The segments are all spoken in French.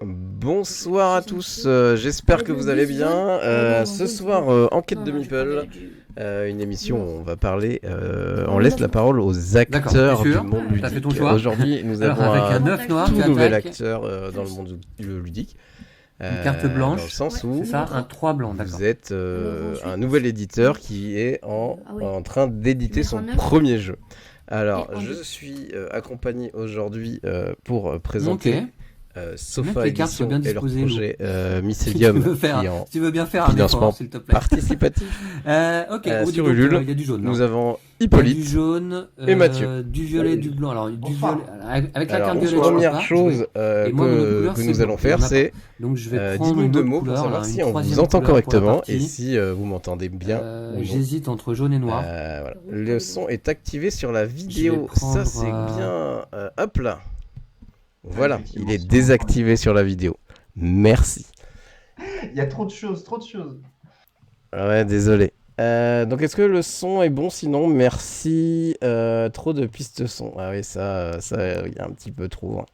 Bonsoir à tous, j'espère que vous allez bien. Ce soir, Enquête de Meeple, une émission où on va parler, on laisse la parole aux D'accord, t'es acteurs du sûr? monde T'as fait ton ludique. choix? Aujourd'hui, nous Alors avons avec un un œuf noir, tout tu nouvel attaques. acteur dans le monde ludique, Une carte dans le blanche, sens c'est où ça? Un 3 blanc, d'accord. vous êtes un nouvel éditeur qui est en train d'éditer son premier jeu. Alors, je suis accompagné aujourd'hui pour Ok. présenter J'aime bien que Sofa les cartes soient Edition bien et leur disposées, Lou. projet Si tu Mycelium veux qui est faire, en si tu veux bien faire un effort, financement s'il te plaît. participatif Ok, dis sur donc, Ulule. il y a du jaune là. Nous avons Il y a du Hippolyte jaune, et Mathieu. du violet, du blanc. Alors, du violet, avec la Alors, carte violette, je peux première pas chose jouer. Et moi, mon autre couleur, que c'est nous allons blanc. Il y faire, en a pas. c'est Donc, je vais prendre dites-nous une deux autre mots pour couleur, savoir là, si une on vous troisième entend couleur pour la correctement et partie. si vous m'entendez bien ou non. J'hésite entre jaune et noir. Voilà. Le son est activé sur la Je vais vidéo, prendre, ça c'est bien. Hop là. Voilà, effectivement, il est c'est désactivé sur la vidéo. Merci. Il y a trop de choses, trop de choses. Ouais, désolé. Donc est-ce que le son est bon sinon? Merci. Trop de pistes son. Ah oui, ça, il y a un petit peu trop, hein.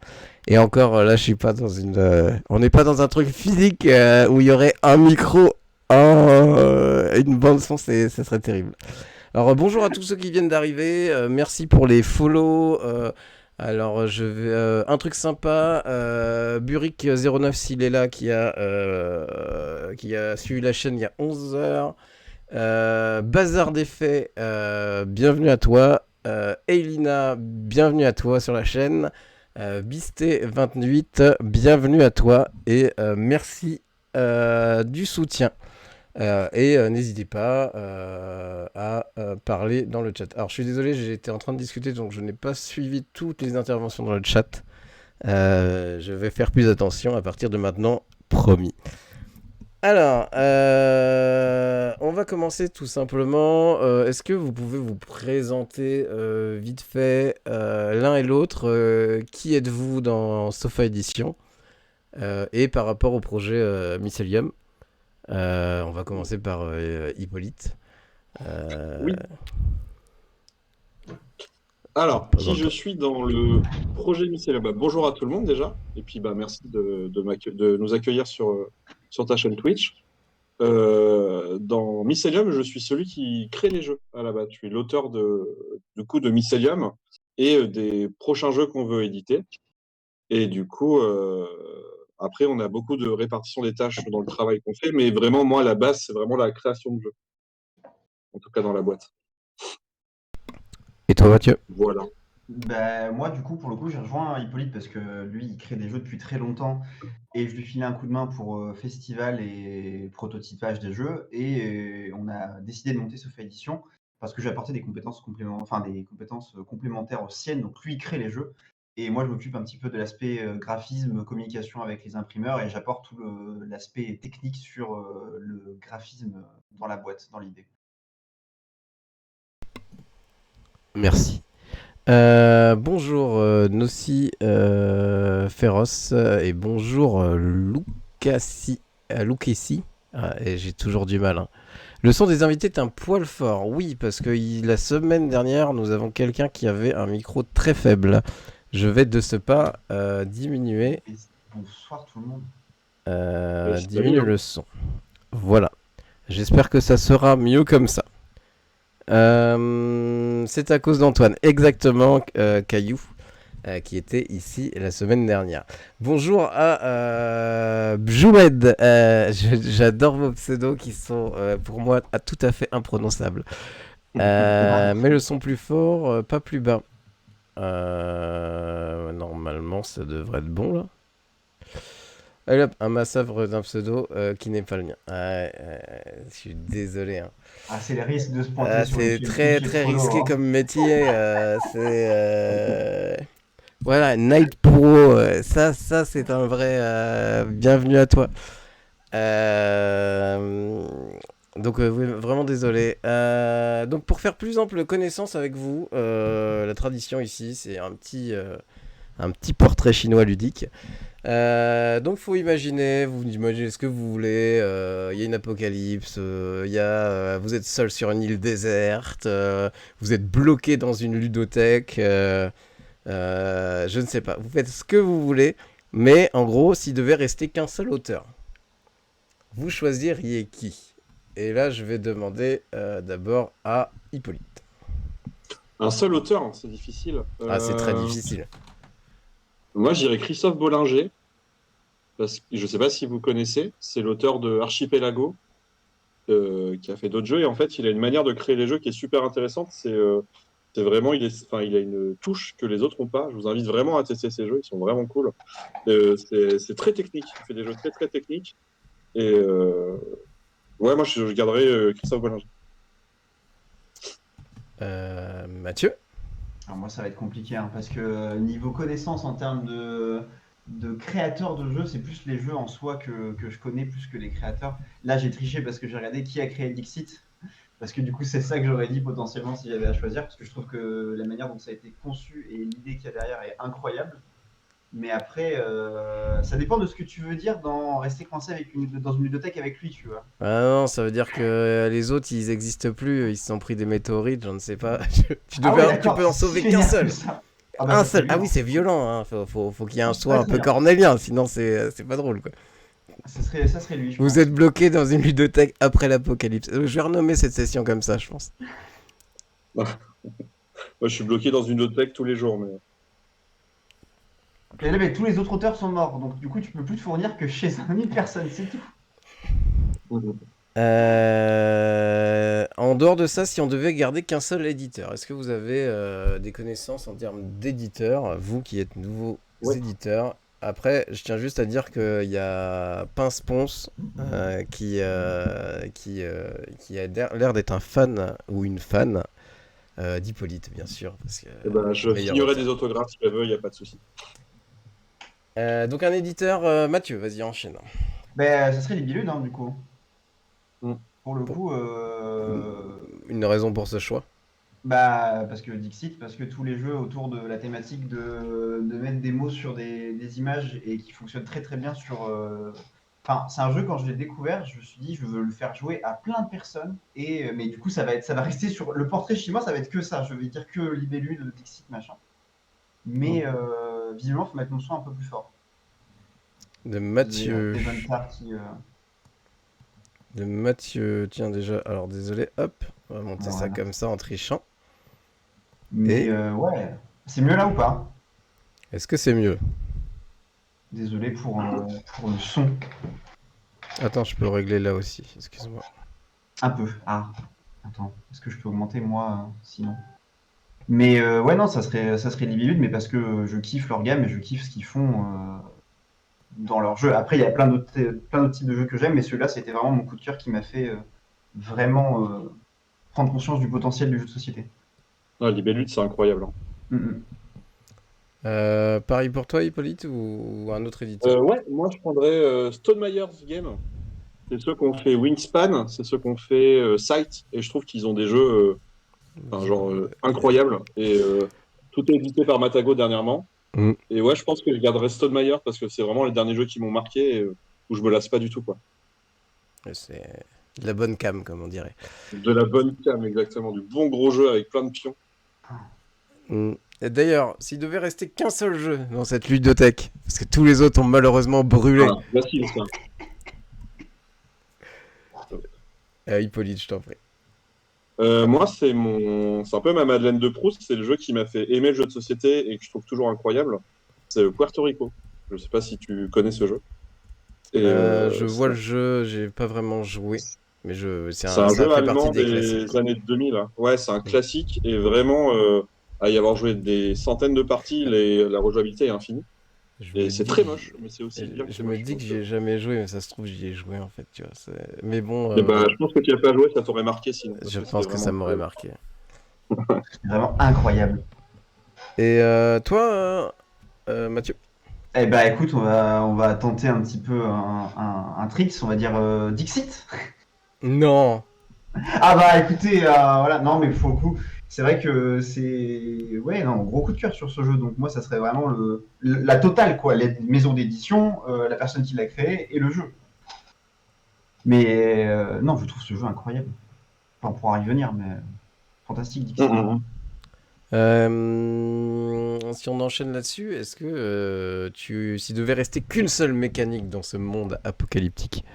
Et encore, là, je suis pas dans une. On n'est pas dans un truc physique où il y aurait un micro, une bande son, ça serait terrible. Alors bonjour à tous ceux qui viennent d'arriver. Merci pour les follow. Alors je vais un truc sympa. Buric09 s'il est là, qui a suivi la chaîne il y a 11 heures. Bazar des faits, bienvenue à toi. Eilina, bienvenue à toi sur la chaîne. Bisté28, bienvenue à toi. Et merci du soutien. N'hésitez pas à parler dans le chat. Alors je suis désolé, j'étais en train de discuter, donc je n'ai pas suivi toutes les interventions dans le chat. Je vais faire plus attention à partir de maintenant, promis. Alors, on va commencer tout simplement. Est-ce que vous pouvez vous présenter vite fait l'un et l'autre? Qui êtes-vous dans Sofa Edition et par rapport au projet Mycelium? On va commencer par Hippolyte. Oui. Alors, qui je suis dans le projet Mycelium? Bonjour à tout le monde déjà, et puis merci de nous accueillir sur ta chaîne Twitch. Dans Mycelium, je suis celui qui crée les jeux à la base. Je suis l'auteur du coup de Mycelium et des prochains jeux qu'on veut éditer. Et du coup, après, on a beaucoup de répartition des tâches dans le travail qu'on fait, mais vraiment, moi, à la base, c'est vraiment la création de jeux, en tout cas dans la boîte. Et toi, Mathieu? Voilà. Moi, du coup, pour le coup, j'ai rejoint Hippolyte parce que lui, il crée des jeux depuis très longtemps et je lui filais un coup de main pour festival et prototypage des jeux. Et on a décidé de monter Sofa Edition parce que j'ai apporté des compétences complémentaires aux siennes. Donc, lui, il crée les jeux et moi, je m'occupe un petit peu de l'aspect graphisme, communication avec les imprimeurs et j'apporte tout l'aspect technique sur le graphisme dans la boîte, dans l'idée. Merci. Bonjour Nossi Féroce et bonjour Lucassi. Et j'ai toujours du mal, hein. Le son des invités est un poil fort. Oui, parce que la semaine dernière, nous avons quelqu'un qui avait un micro très faible. Je vais de ce pas diminuer. Et bonsoir tout le monde. Diminuer le son. Voilà. J'espère que ça sera mieux comme ça. C'est à cause d'Antoine, exactement, Caillou, qui était ici la semaine dernière. Bonjour à Bjoumed. J'adore vos pseudos qui sont pour moi tout à fait imprononçables. Mais le son plus fort, pas plus bas. Normalement, ça devrait être bon là. Allez hop, un massacre d'un pseudo qui n'est pas le mien. Je suis désolé, hein. Ah, c'est le risque de se pointer sur c'est une très fiche très photo, risqué hein. comme métier. Voilà, Night Pro, ça c'est un vrai bienvenue à toi. Donc oui, vraiment désolé. Donc pour faire plus ample connaissance avec vous, la tradition ici c'est un petit portrait chinois ludique. Donc faut imaginer, vous imaginez ce que vous voulez. Il y a une apocalypse, vous êtes seul sur une île déserte, vous êtes bloqué dans une ludothèque, je ne sais pas. Vous faites ce que vous voulez. Mais en gros, s'il devait rester qu'un seul auteur, vous choisiriez qui? Et là, je vais demander d'abord à Hippolyte. Un seul auteur, hein, c'est difficile. Ah, c'est très difficile. Moi, j'irais Christophe Bollinger, parce que je ne sais pas si vous connaissez, c'est l'auteur de Archipelago, qui a fait d'autres jeux, et en fait, il a une manière de créer les jeux qui est super intéressante. C'est vraiment, il a une touche que les autres n'ont pas. Je vous invite vraiment à tester ces jeux, ils sont vraiment cool. C'est très technique, il fait des jeux très très techniques. Et ouais, moi je garderais Christophe Bollinger. Mathieu? Alors moi, ça va être compliqué, hein, parce que niveau connaissance en termes de créateurs de jeux, c'est plus les jeux en soi que je connais plus que les créateurs. Là, j'ai triché parce que j'ai regardé qui a créé Dixit, parce que du coup, c'est ça que j'aurais dit potentiellement si j'avais à choisir, parce que je trouve que la manière dont ça a été conçu et l'idée qu'il y a derrière est incroyable. Mais après, ça dépend de ce que tu veux dire dans rester coincé dans une bibliothèque avec lui, tu vois. Ah non, ça veut dire que les autres, ils n'existent plus, ils se sont pris des météorites, je ne sais pas. tu peux en sauver qu'un seul. Ah bah, Un ça, c'est seul. Ah violent. oui, c'est violent, hein. Faut qu'il y ait un C'est choix pas un peu très bien. cornélien, sinon c'est pas drôle, quoi. Ça serait lui, je pense. Vous êtes bloqué dans une ludothèque après l'apocalypse. Je vais renommer cette session comme ça, je pense. Moi, je suis bloqué dans une bibliothèque tous les jours, mais Et là, mais tous les autres auteurs sont morts, donc du coup, tu peux plus te fournir que chez une personne, c'est tout. En dehors de ça, si on devait garder qu'un seul éditeur, est-ce que vous avez des connaissances en termes d'éditeurs, vous qui êtes nouveaux éditeurs? Après, je tiens juste à dire qu'il y a Pince Ponce qui a l'air d'être un fan ou une fan d'Hippolyte, bien sûr. Parce que, je signerai des autographes si elle veut, il n'y a pas de souci. donc un éditeur, Mathieu, vas-y, enchaîne. Ben, ça serait les Biludes, hein, du coup. Pour le coup, Une raison pour ce choix? bah, parce que Dixit, parce que tous les jeux autour de la thématique de mettre des mots sur des images et qui fonctionnent très très bien sur. Enfin, c'est un jeu, quand je l'ai découvert, je me suis dit, je veux le faire jouer à plein de personnes. Mais du coup, ça va rester sur. Le portrait chez moi, ça va être que ça. Je vais dire que Libellule, Dixit, machin. Mais visiblement, il faut mettre mon son un peu plus fort. De Mathieu. Des bonnes parties. De Mathieu, tiens déjà, alors désolé, hop, on va monter ça comme ça en trichant. Mais ouais, c'est mieux là ou pas? Est-ce que c'est mieux? Désolé pour le son. Attends, je peux régler là aussi, excuse-moi. Un peu. Ah, attends, est-ce que je peux augmenter moi sinon? Mais ouais, non, ça serait Libellule, mais parce que je kiffe leur gamme et je kiffe ce qu'ils font dans leur jeu. Après, il y a plein d'autres types de jeux que j'aime, mais celui-là, c'était vraiment mon coup de cœur qui m'a fait vraiment prendre conscience du potentiel du jeu de société. Ah, Libellule, c'est incroyable. Pareil pour toi, Hippolyte, ou un autre éditeur? Ouais, moi je prendrais Stone Myers Game. C'est ceux qu'on fait Wingspan, c'est ceux qu'on fait Sight, et je trouve qu'ils ont des jeux incroyables. Et tout est édité par Matago dernièrement. Et ouais, je pense que je garderai Stone Myers parce que c'est vraiment les derniers jeux qui m'ont marqué et où je me lasse pas du tout, quoi. C'est de la bonne cam, comme on dirait. De la bonne cam, exactement. Du bon gros jeu avec plein de pions. Et d'ailleurs, s'il devait rester qu'un seul jeu dans cette ludothèque, parce que tous les autres ont malheureusement brûlé. Merci, ça. Hippolyte, je t'en prie. Moi, c'est un peu ma Madeleine de Proust. C'est le jeu qui m'a fait aimer le jeu de société et que je trouve toujours incroyable. C'est Puerto Rico. Je sais pas si tu connais ce jeu. Et je vois le jeu, j'ai pas vraiment joué. Mais c'est un jeu allemand des années 2000. Hein. Ouais, c'est un classique et vraiment, à y avoir joué des centaines de parties, la rejouabilité est infinie. Et c'est très moche, mais c'est aussi bien. Je me dis que j'y ai jamais joué, mais ça se trouve j'y ai joué en fait, tu vois. Mais bon. Je pense que tu n'as pas joué, ça t'aurait marqué sinon. Je pense que ça m'aurait marqué. C'est vraiment incroyable. Et toi, Mathieu? Eh ben écoute, on va tenter un petit peu un trick, on va dire Dixit. Non. Ah bah écoutez, voilà, non mais pour le coup, c'est vrai que c'est gros coup de cœur sur ce jeu. Donc moi, ça serait vraiment la totale, quoi, les maisons d'édition, la personne qui l'a créé et le jeu. Mais non, je trouve ce jeu incroyable. Enfin, on pourra y venir, mais fantastique, Dixit. Si on enchaîne là-dessus, est-ce que s'il devait rester qu'une seule mécanique dans ce monde apocalyptique,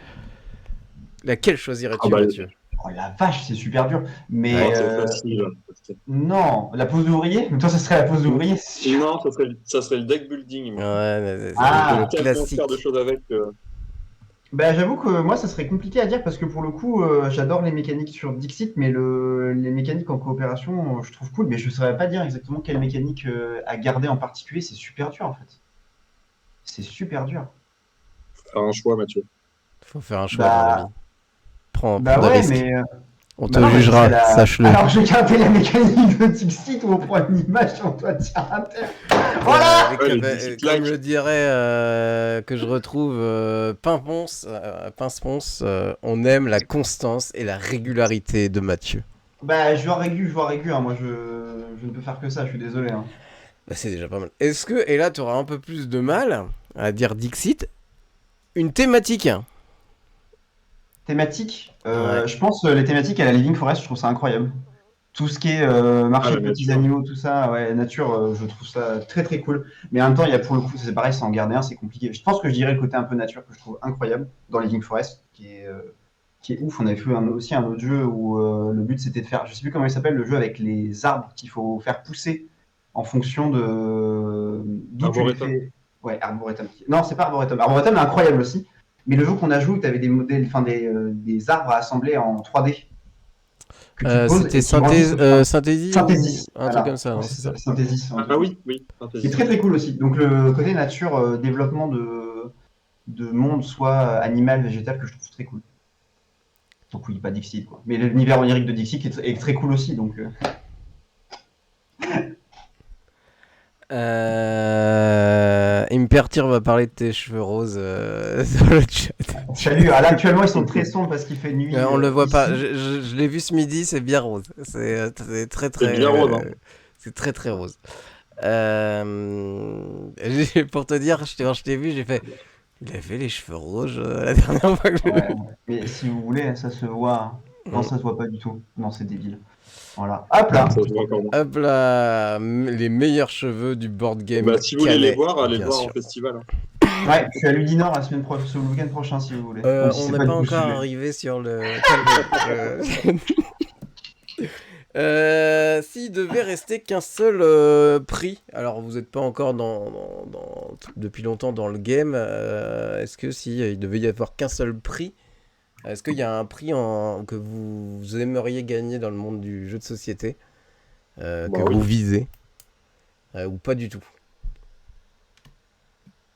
laquelle choisirais-tu, Mathieu? Oh la vache, c'est super dur. Mais Ouais. C'est facile. non, la pause d'ouvrier? Toi, ça serait la pause d'ouvrier, c'est sûr. Non, ça serait le deck building. Moi. Ouais, Ah, c'est Tellement classique. faire de choses avec. Bah, j'avoue que moi, ça serait compliqué à dire parce que pour le coup, j'adore les mécaniques sur Dixit, mais les mécaniques en coopération, je trouve cool, mais je ne saurais pas dire exactement quelle mécanique à garder en particulier. C'est super dur en fait. C'est super dur. Faire un choix, Mathieu. Faut faire un choix, mon Bah, ami. Prends bah des ouais, risques. mais. On te Bah non, mais jugera, c'est la- sache-le. Alors, je vais garder la mécanique de Dixit où on prend une image et on doit tirer à terre. Voilà! Avec, Ouais, les bah, Dixit comme Like. le dirait que je retrouve Pince-Ponce, on aime la constance et la régularité de Mathieu. Bah, joueur aigu, hein. Moi, je ne peux faire que ça, je suis désolé. Hein. Bah, c'est déjà pas mal. Est-ce que, et là tu auras un peu plus de mal à dire Dixit, une thématique? Thématique, Ouais. je pense les thématiques à la Living Forest, je trouve ça incroyable. Tout ce qui est marché la de petits nature. animaux, tout ça, ouais, nature, je trouve ça très très cool. Mais en même temps, il y a pour le coup, c'est pareil, c'est en garder un, c'est compliqué. Je pense que je dirais le côté un peu nature que je trouve incroyable dans Living Forest, qui est ouf. On avait fait aussi un autre jeu où le but c'était de faire, je sais plus comment il s'appelle, le jeu avec les arbres qu'il faut faire pousser en fonction de d'où tu les Arboretum. fais. Ouais, Arboretum. Non, c'est pas Arboretum. Arboretum est incroyable aussi. Mais le jeu qu'on a joué, tu avais des modèles, enfin des arbres à assembler en 3D que tu poses C'était et qui grandissent au fur et à mesure. Synthèse ou Synthesis, un truc voilà. comme ça, Je non, crois que c'est ça. c'est Synthesis. Ah oui, oui. C'est très très cool aussi. Donc le côté nature, développement de monde, soit animal, végétal, que je trouve très cool. Donc oui, pas Dixit, quoi. Mais l'univers onirique de Dixit est très cool aussi. Donc, Il me perturbe à parler de tes cheveux roses dans le chat. Salut, là actuellement ils sont très sombres parce qu'il fait nuit. On le voit ici. pas. Je l'ai vu ce midi, c'est bien rose. C'est très très. C'est bien rose, hein. C'est très très rose. Pour te dire, quand je t'ai vu, j'ai fait. Il avait les cheveux rouges la dernière fois que je. Ouais, mais si vous voulez, ça se voit. Non, Mm. ça se voit pas du tout. Non, c'est débile. Voilà. Hop là. Ça se voit encore moins. Hop là, les meilleurs cheveux du board game. Bah, si vous voulez les Calais, voir, allez le bien voir sûr. en festival. Hein. Ouais, je suis à Ludinor la semaine prochaine, le week-end prochain si vous voulez. Même si On c'est n'est du pas tout encore sujet. arrivé sur le. S'il devait rester qu'un seul prix, alors vous n'êtes pas encore depuis longtemps dans le game, est-ce que si il devait y avoir qu'un seul prix, est-ce qu'il y a un prix que vous aimeriez gagner dans le monde du jeu de société, que oui. vous visez, ou pas du tout?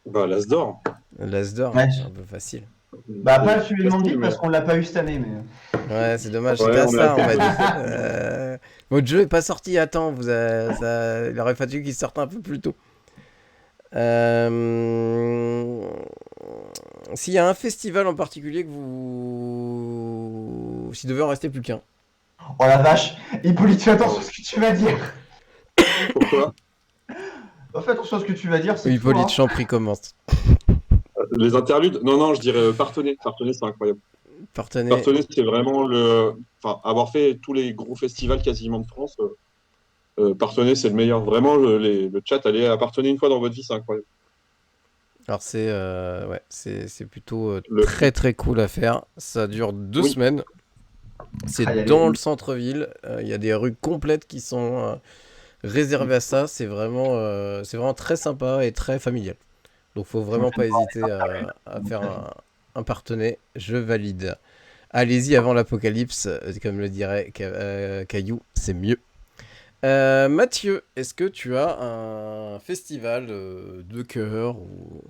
Bah, l'As d'or. L'As d'or, Ouais. c'est un peu facile. Bah, pas celui de Facile, Mandil mais- parce qu'on l'a pas eu cette année. Mais... Ouais, c'est dommage, Ouais, c'était à on ça, a- on m'a dit. Votre jeu est pas sorti à temps, il aurait fallu qu'il sorte un peu plus tôt. S'il y a un festival en particulier que vous. S'il devait en rester plus qu'un. Oh la vache, Hippolyte, fais attention à ce que tu vas dire. Pourquoi Fais attention à ce que tu vas dire, c'est Hippolyte tout, hein. Champry commence. Les interludes Non, je dirais Partenay. Partenay, c'est incroyable. Partenay. Partenay, c'est vraiment Enfin, avoir fait tous les gros festivals quasiment de France, Partenay, c'est le meilleur. Vraiment, le chat, allez à Partenay une fois dans votre vie, c'est incroyable. Alors c'est plutôt Le- très très cool à faire. Ça dure 2 Oui. semaines. C'est Ah, y a dans les- le centre-ville. Il y a des rues complètes qui sont réservées à ça. C'est vraiment très sympa et très familial. Donc faut vraiment pas hésiter à faire un partenaire. Je valide. Allez-y avant l'apocalypse, comme le dirait Caillou, c'est mieux. Mathieu, est-ce que tu as un festival de cœur ou...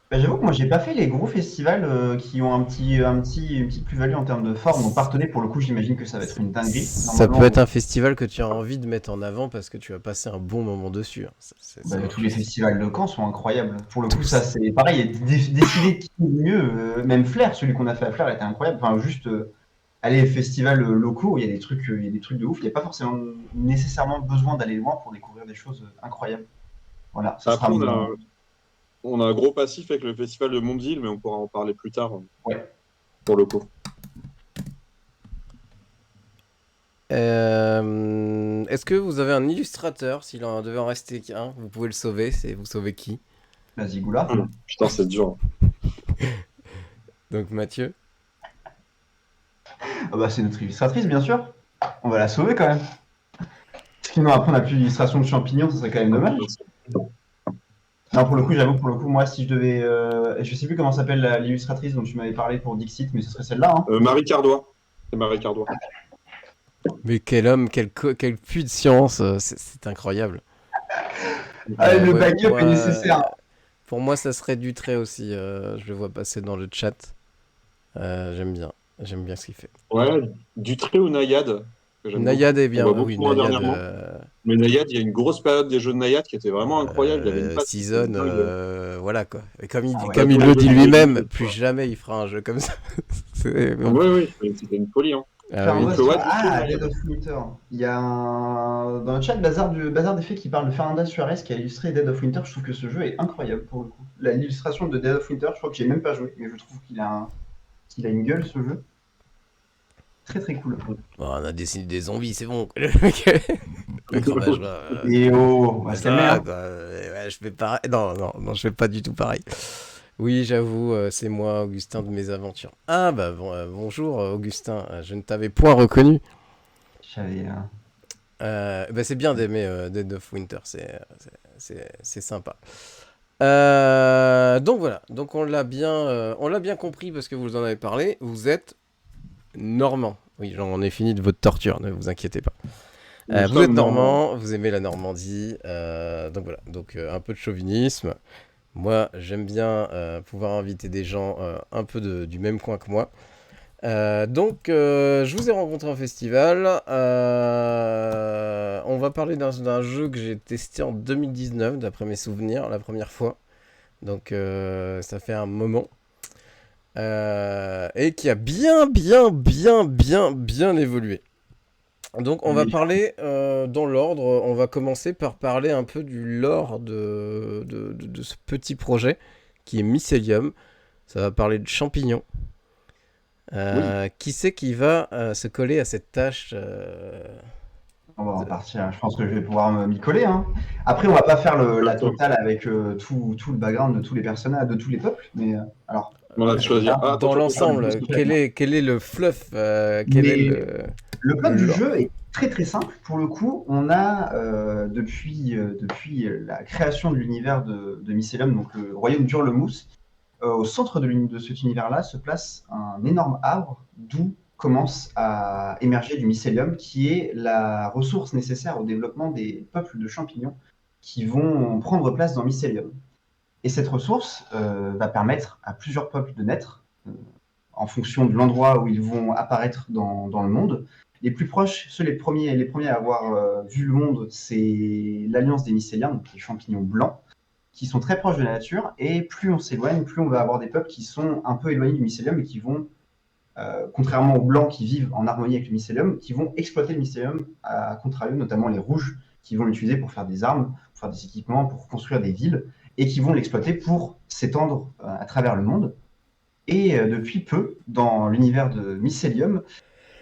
Bah, j'avoue que moi j'ai pas fait les gros festivals qui ont une petite plus-value en termes de forme. Donc Partenay, pour le coup, j'imagine que ça va être une dinguerie. Ça Normalement, peut être un festival que tu as envie de mettre en avant parce que tu vas passer un bon moment dessus. Hein. bah, tous les festivals de Caen sont incroyables. Pour le coup, ça c'est pareil. Décider qui est le mieux. Même Flair, celui qu'on a fait à Flair, était incroyable. Enfin, juste aller aux festivals locaux, il y a des trucs de ouf. Il n'y a pas forcément nécessairement besoin d'aller loin pour découvrir des choses incroyables. Voilà, ça Après, sera on a un gros passif avec le festival de Mondeville, mais on pourra en parler plus tard. Ouais. Pour le coup. Est-ce que vous avez un illustrateur? S'il en devait en rester qu'un, vous pouvez le sauver. Vous sauvez qui? Vas-y, Goula. Putain, c'est dur. Donc Mathieu. Ah bah, c'est notre illustratrice, bien sûr. On va la sauver quand même. Sinon, après, on n'a plus d'illustration de champignons, ça serait quand même dommage. Non, pour le coup, moi, si je devais. Je sais plus comment s'appelle l'illustratrice dont tu m'avais parlé pour Dixit, mais ce serait celle-là. Hein. Marie Cardois. C'est Marie Cardois. Mais quel homme, quel puits de science, c'est incroyable. Le Ouais, backup est nécessaire. Pour moi, ça serait Dutré aussi. Je le vois passer dans le chat. J'aime bien ce qu'il fait. Ouais, Dutré ou Nayad. Nayad est bien. On voit beaucoup Oui, moins Nayad. dernièrement. Mais Nayad, il y a une grosse période des jeux de Nayad qui était vraiment incroyable. Il y avait une patte Season, dingue. voilà quoi. Et comme il, Ah ouais. comme il Tous le les dit jeux lui-même, vidéo, plus jamais il fera un jeu comme ça. Oui, c'était une folie. Hein. Ah, oui. Dead of Winter. Il y a dans le chat Bazar des Faits qui parle de Fernanda Suarez qui a illustré Dead of Winter. Je trouve que ce jeu est incroyable pour le coup. L'illustration de Dead of Winter, je crois que j'ai même pas joué, mais je trouve qu'il a une gueule ce jeu. Très très cool. Bon, on a dessiné des zombies, c'est bon. Le crevage, Et on va se calmer. Hein. Ouais, je fais pareil. Non, je fais pas du tout pareil. Oui, j'avoue, c'est moi, Augustin de mes aventures. Ah bah bonjour Augustin, je ne t'avais point reconnu. Bah, c'est bien d'aimer Dead of Winter, c'est sympa. Donc voilà, donc on l'a bien compris parce que vous en avez parlé. Vous êtes normand. Oui, j'en ai fini de votre torture, ne vous inquiétez pas. Vous êtes normand, vous aimez la Normandie, donc voilà, donc un peu de chauvinisme. Moi, j'aime bien pouvoir inviter des gens un peu du même coin que moi. Donc, je vous ai rencontré en festival. On va parler d'un jeu que j'ai testé en 2019, d'après mes souvenirs, la première fois. Donc, ça fait un moment. Et qui a bien évolué. Donc, on va parler dans l'ordre. On va commencer par parler un peu du lore de ce petit projet qui est Mycelium. Ça va parler de champignons. Oui. Qui c'est qui va se coller à cette tâche On va repartir. Je pense que je vais pouvoir m'y coller. Hein. Après, on va pas faire la totale avec tout le background de tous les personnages, de tous les peuples. Mais alors. On a choisi. Dans l'ensemble, quel est le fluff Le plot du jeu est très très simple. Pour le coup, on a depuis la création de l'univers de Mycelium, donc le royaume d'Hurlemouth, au centre de cet univers-là se place un énorme arbre d'où commence à émerger du mycélium, qui est la ressource nécessaire au développement des peuples de champignons qui vont prendre place dans Mycelium. Et cette ressource va permettre à plusieurs peuples de naître en fonction de l'endroit où ils vont apparaître dans le monde. Les plus proches, les premiers à avoir vu le monde, c'est l'Alliance des Mycéliens, donc les champignons blancs, qui sont très proches de la nature, et plus on s'éloigne, plus on va avoir des peuples qui sont un peu éloignés du mycélium et qui vont, contrairement aux blancs qui vivent en harmonie avec le mycélium, qui vont exploiter le mycélium à contrario, notamment les rouges, qui vont l'utiliser pour faire des armes, pour faire des équipements, pour construire des villes, et qui vont l'exploiter pour s'étendre à travers le monde. Et depuis peu, dans l'univers de Mycelium,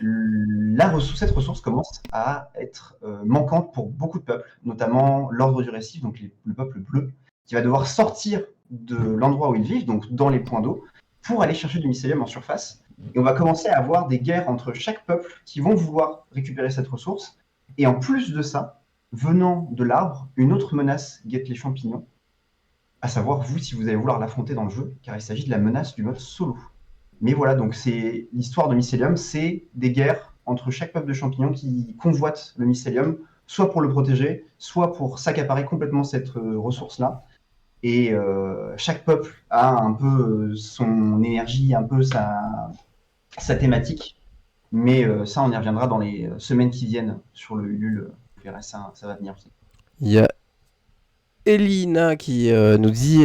cette ressource commence à être manquante pour beaucoup de peuples, notamment l'ordre du récif, donc le peuple bleu, qui va devoir sortir de l'endroit où ils vivent, donc dans les points d'eau, pour aller chercher du mycélium en surface. Et on va commencer à avoir des guerres entre chaque peuple qui vont vouloir récupérer cette ressource. Et en plus de ça, venant de l'arbre, une autre menace guette les champignons, à savoir vous, si vous allez vouloir l'affronter dans le jeu, car il s'agit de la menace du mode solo. Mais voilà, donc c'est l'histoire de Mycelium, c'est des guerres entre chaque peuple de champignons qui convoitent le mycélium, soit pour le protéger, soit pour s'accaparer complètement cette ressource-là. Et chaque peuple a un peu son énergie, un peu sa thématique. Mais ça, on y reviendra dans les semaines qui viennent sur le Ulule. Vous verrez, ça va venir aussi. Il y a Elina qui nous dit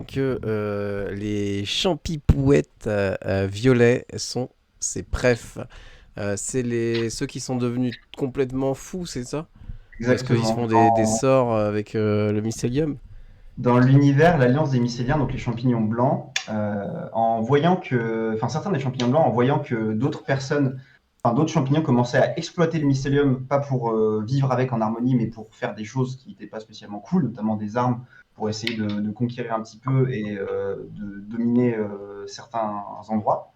que les champipouettes violets sont ses prefs. C'est ceux qui sont devenus complètement fous, c'est ça? Exactement. Parce qu'ils se font des sorts avec le mycélium. Dans l'univers, l'Alliance des Mycéliens, donc les champignons blancs, en voyant que, certains des champignons blancs, en voyant que d'autres personnes, d'autres champignons commençaient à exploiter le mycélium, pas pour vivre avec en harmonie, mais pour faire des choses qui n'étaient pas spécialement cool, notamment des armes, pour essayer de conquérir un petit peu et de dominer certains endroits.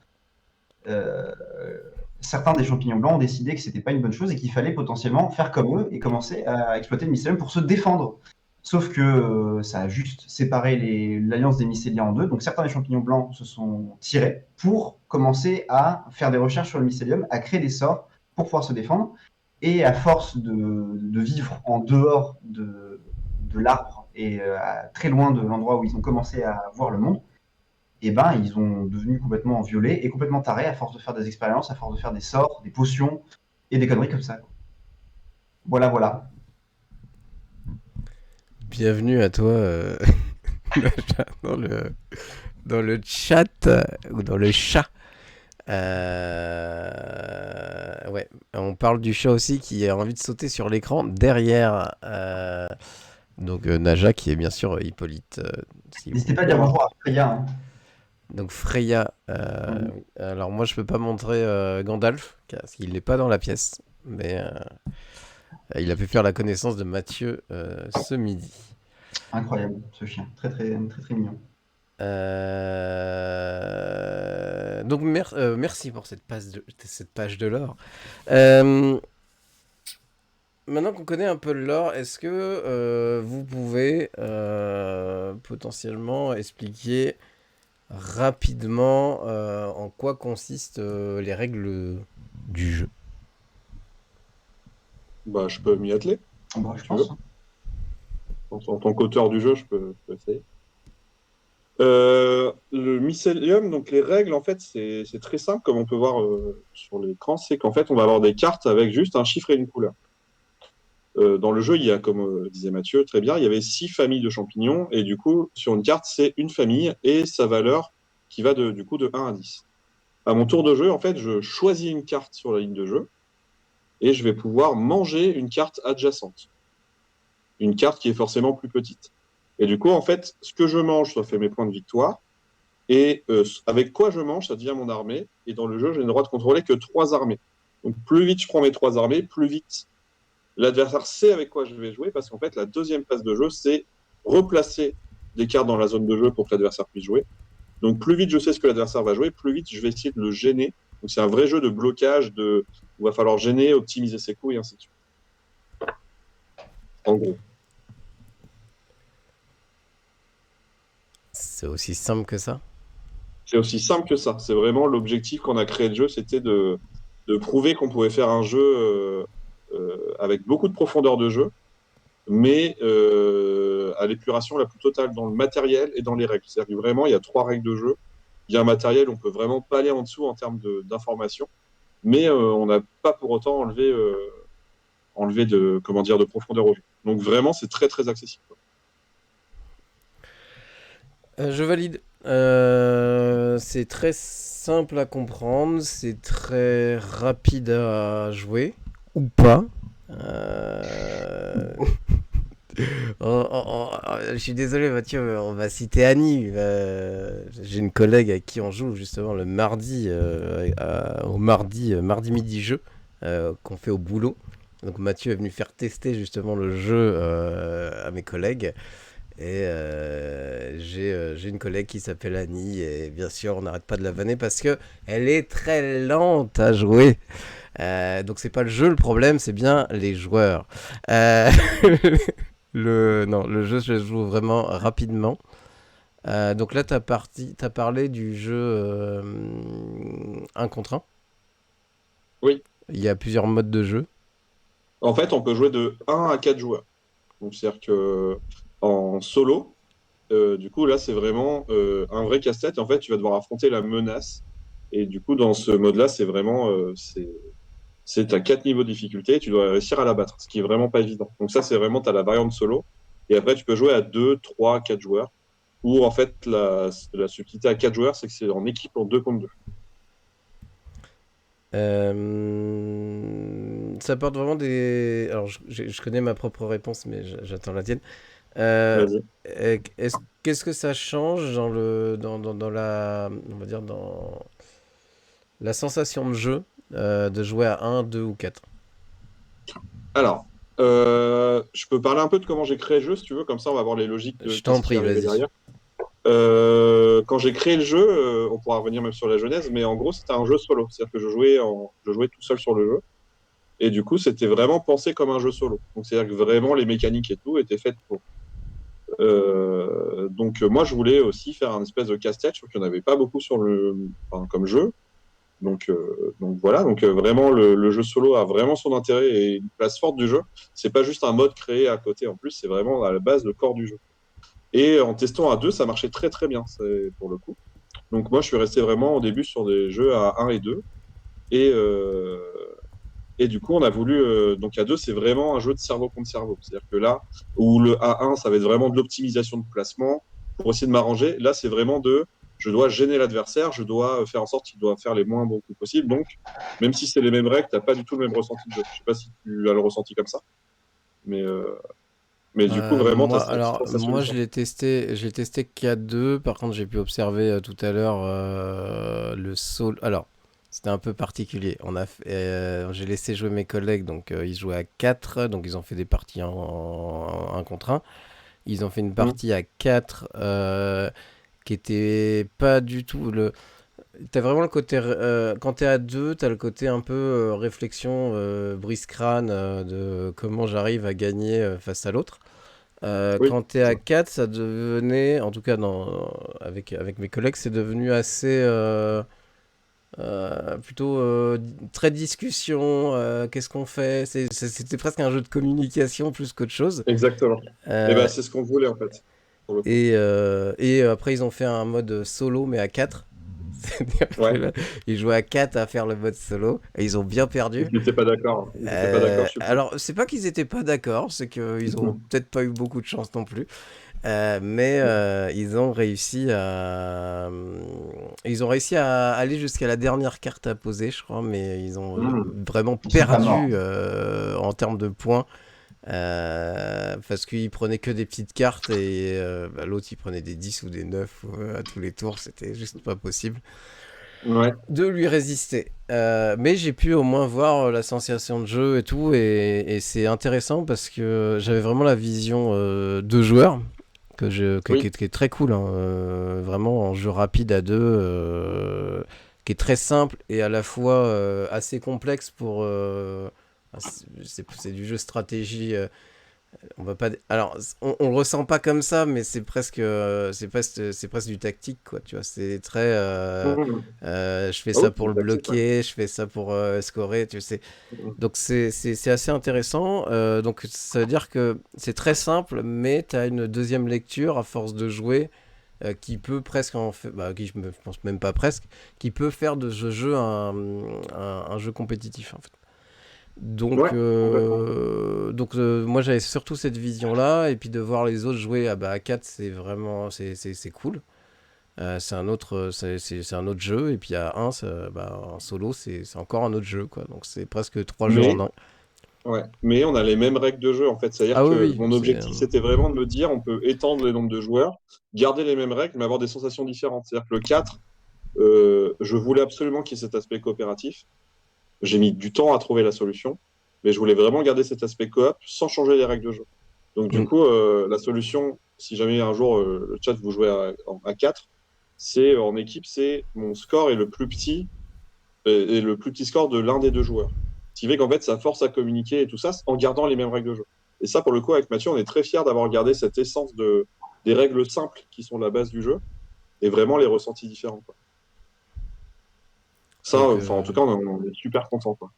Certains des champignons blancs ont décidé que c'était pas une bonne chose et qu'il fallait potentiellement faire comme eux et commencer à exploiter le mycélium pour se défendre. Sauf que ça a juste séparé l'alliance des mycéliens en deux. Donc certains des champignons blancs se sont tirés pour commencer à faire des recherches sur le mycélium, à créer des sorts pour pouvoir se défendre. Et à force de vivre en dehors de l'arbre et très loin de l'endroit où ils ont commencé à voir le monde, et ben ils ont devenu complètement violets et complètement tarés à force de faire des expériences, à force de faire des sorts, des potions et des conneries comme ça. Voilà, voilà. Bienvenue à toi dans le chat ou dans le chat. Ouais, on parle du chat aussi qui a envie de sauter sur l'écran derrière. Donc Naja qui est bien sûr Hippolyte. N'hésitez pas à dire bonjour à Freya. Hein. Donc Freya. Oui. Alors moi je peux pas montrer Gandalf parce qu'il n'est pas dans la pièce, mais il a pu faire la connaissance de Mathieu ce midi. Incroyable ce chien, très très très très mignon. Donc merci pour cette page de lore. Maintenant qu'on connaît un peu le lore, est-ce que vous pouvez potentiellement expliquer rapidement en quoi consistent les règles du jeu? Bah, je peux m'y atteler. Bon, je pense. En tant qu'auteur du jeu, je peux essayer. Le mycélium, donc les règles, en fait, c'est très simple, comme on peut voir sur l'écran, c'est qu'en fait, on va avoir des cartes avec juste un chiffre et une couleur. Dans le jeu, il y a, comme disait Mathieu très bien, il y avait 6 familles de champignons, et du coup, sur une carte, c'est une famille et sa valeur qui va du coup de 1 à 10. À mon tour de jeu, en fait, je choisis une carte sur la ligne de jeu, et je vais pouvoir manger une carte adjacente. Une carte qui est forcément plus petite. Et du coup, en fait, ce que je mange, ça fait mes points de victoire. Et avec quoi je mange, ça devient mon armée. Et dans le jeu, j'ai le droit de contrôler que 3 armées. Donc plus vite je prends mes 3 armées, plus vite l'adversaire sait avec quoi je vais jouer. Parce qu'en fait, la deuxième phase de jeu, c'est replacer des cartes dans la zone de jeu pour que l'adversaire puisse jouer. Donc plus vite je sais ce que l'adversaire va jouer, plus vite je vais essayer de le gêner. Donc c'est un vrai jeu de blocage, où il va falloir gêner, optimiser ses coups et ainsi de suite. En gros. C'est aussi simple que ça? C'est aussi simple que ça. C'est vraiment l'objectif qu'on a créé le jeu, c'était de prouver qu'on pouvait faire un jeu avec beaucoup de profondeur de jeu, mais à l'épuration la plus totale dans le matériel et dans les règles. C'est-à-dire que vraiment, il y a 3 règles de jeu. Il y a un matériel, on peut vraiment pas aller en dessous en termes d'information, mais on n'a pas pour autant enlevé de profondeur au jeu. Donc vraiment, c'est très très accessible. Je valide. C'est très simple à comprendre, c'est très rapide à jouer, ou pas. Je suis désolé Mathieu, on va citer Annie. J'ai une collègue avec qui on joue justement le mardi, au mardi midi jeu qu'on fait au boulot. Donc Mathieu est venu faire tester justement le jeu à mes collègues. Et j'ai une collègue qui s'appelle Annie et bien sûr on n'arrête pas de la vanner parce que elle est très lente à jouer. Donc c'est pas le jeu le problème, c'est bien les joueurs. Le jeu je joue vraiment rapidement. Donc là t'as parlé du jeu 1 contre 1. Oui. Il y a plusieurs modes de jeu. En fait, on peut jouer de 1 à 4 joueurs. Donc c'est-à-dire que en solo, du coup là c'est vraiment un vrai casse-tête. En fait, tu vas devoir affronter la menace. Et du coup, dans ce mode-là, c'est vraiment c'est à 4 niveaux de difficulté, tu dois réussir à la battre, ce qui est vraiment pas évident. Donc ça, c'est vraiment, tu as la variante solo, et après tu peux jouer à 2, 3, 4 joueurs, ou en fait la subtilité à 4 joueurs, c'est que c'est en équipe en 2 contre 2. Ça apporte vraiment des... Alors je connais ma propre réponse, mais j'attends la tienne. Vas-y. Qu'est-ce que ça change dans la, on va dire dans la sensation de jeu de jouer à 1, 2 ou 4? Alors, je peux parler un peu de comment j'ai créé le jeu, si tu veux, comme ça on va voir les logiques de Je qu'est-ce t'en qui prie, est arrivé vas-y. derrière. Quand j'ai créé le jeu, on pourra revenir même sur la genèse, mais en gros c'était un jeu solo, c'est-à-dire que je jouais tout seul sur le jeu, et du coup c'était vraiment pensé comme un jeu solo. Donc c'est-à-dire que vraiment les mécaniques et tout étaient faites pour. Donc moi je voulais aussi faire un espèce de casse-tête, je trouve qu'il n'y en avait pas beaucoup comme jeu. Donc voilà, vraiment le jeu solo a vraiment son intérêt et une place forte du jeu. C'est pas juste un mode créé à côté en plus, c'est vraiment à la base le corps du jeu. Et en testant à deux, ça marchait très très bien pour le coup. Donc moi je suis resté vraiment au début sur des jeux à 1 et 2. Et, euh, et du coup on a voulu, donc à 2 c'est vraiment un jeu de cerveau contre cerveau. C'est-à-dire que là, où le A1 ça va être vraiment de l'optimisation de placement pour essayer de m'arranger, là c'est vraiment je dois gêner l'adversaire, je dois faire en sorte qu'il doit faire les moins bons coups possibles. Donc, même si c'est les mêmes règles, tu n'as pas du tout le même ressenti de jeu. Je sais pas si tu as le ressenti comme ça, mais, euh, mais du coup, vraiment, tu as cette sensation Moi, différente. je l'ai testé qu'à 2. Par contre, j'ai pu observer tout à l'heure le solo. Alors, c'était un peu particulier. J'ai laissé jouer mes collègues, donc ils jouaient à 4. Donc, ils ont fait des parties en 1 contre 1. Ils ont fait une Mmh. partie à 4 qui était pas du tout le. T'as vraiment le côté. Quand t'es à 2, t'as le côté un peu réflexion, brise-crâne de comment j'arrive à gagner face à l'autre. Oui, Quand t'es à 4, ça devenait, en tout cas avec mes collègues, c'est devenu assez plutôt très discussion. Qu'est-ce qu'on fait? C'était presque un jeu de communication plus qu'autre chose. exactement. Et ben, Euh, c'est ce qu'on voulait en fait, pour le coup. et après, ils ont fait un mode solo, mais à 4. C'est-à-dire que Ouais, là, ils jouaient à 4 à faire le mode solo et ils ont bien ils perdu. n'étaient pas d'accord. Ils n'étaient pas d'accord sur le coup. Alors, c'est pas qu'ils étaient pas d'accord, c'est qu'ils ont peut-être pas eu beaucoup de chance non plus. Mais ils ont réussi à aller jusqu'à la dernière carte à poser, je crois, mais ils ont Mmh. vraiment Ils sont pas morts. perdu en termes de points. Parce qu'ils prenaient que des petites cartes et l'autre il prenait des 10 ou des 9 à tous les tours, c'était juste pas possible Ouais. de lui résister. Mais j'ai pu au moins voir la sensation de jeu et tout, et c'est intéressant parce que j'avais vraiment la vision de joueur Oui. qui est très cool, hein, vraiment en jeu rapide à deux, qui est très simple et à la fois assez complexe pour. C'est du jeu stratégie. On va pas. Alors, on le ressent pas comme ça, mais c'est presque du tactique, quoi. Tu vois, c'est très. Mmh. Je fais Ah oui, ça c'est pour le tactique, ouais. bloquer, je fais ça pour scorer, tu sais. Mmh. Donc c'est assez intéressant. Donc ça veut dire que c'est très simple, mais tu as une deuxième lecture à force de jouer qui peut presque en fait, qui je pense même pas presque, qui peut faire de ce jeu un jeu compétitif en fait. Ouais, complètement. Moi j'avais surtout cette vision-là, et puis de voir les autres jouer à 4, c'est vraiment c'est cool. C'est un autre jeu, et puis à 1, en solo, c'est encore un autre jeu, quoi. Donc c'est presque 3 jeux en Mais, un. ouais. Mais on a les mêmes règles de jeu, en fait. C'est-à-dire Ah oui, que oui, mon objectif, c'était vraiment de me dire, on peut étendre le nombre de joueurs, garder les mêmes règles, mais avoir des sensations différentes. C'est-à-dire que le 4, je voulais absolument qu'il y ait cet aspect coopératif. J'ai mis du temps à trouver la solution, mais je voulais vraiment garder cet aspect coop sans changer les règles de jeu. Donc, du Mm. coup, la solution, si jamais un jour le chat vous jouez à 4, c'est en équipe, c'est mon score est le plus petit et le plus petit score de l'un des deux joueurs. Ce qui fait qu'en fait, ça force à communiquer et tout ça en gardant les mêmes règles de jeu. Et ça, pour le coup, avec Mathieu, on est très fiers d'avoir gardé cette essence des règles simples qui sont la base du jeu et vraiment les ressentis différents, quoi. Ça, Donc, enfin, en tout cas, on est super contents, quoi.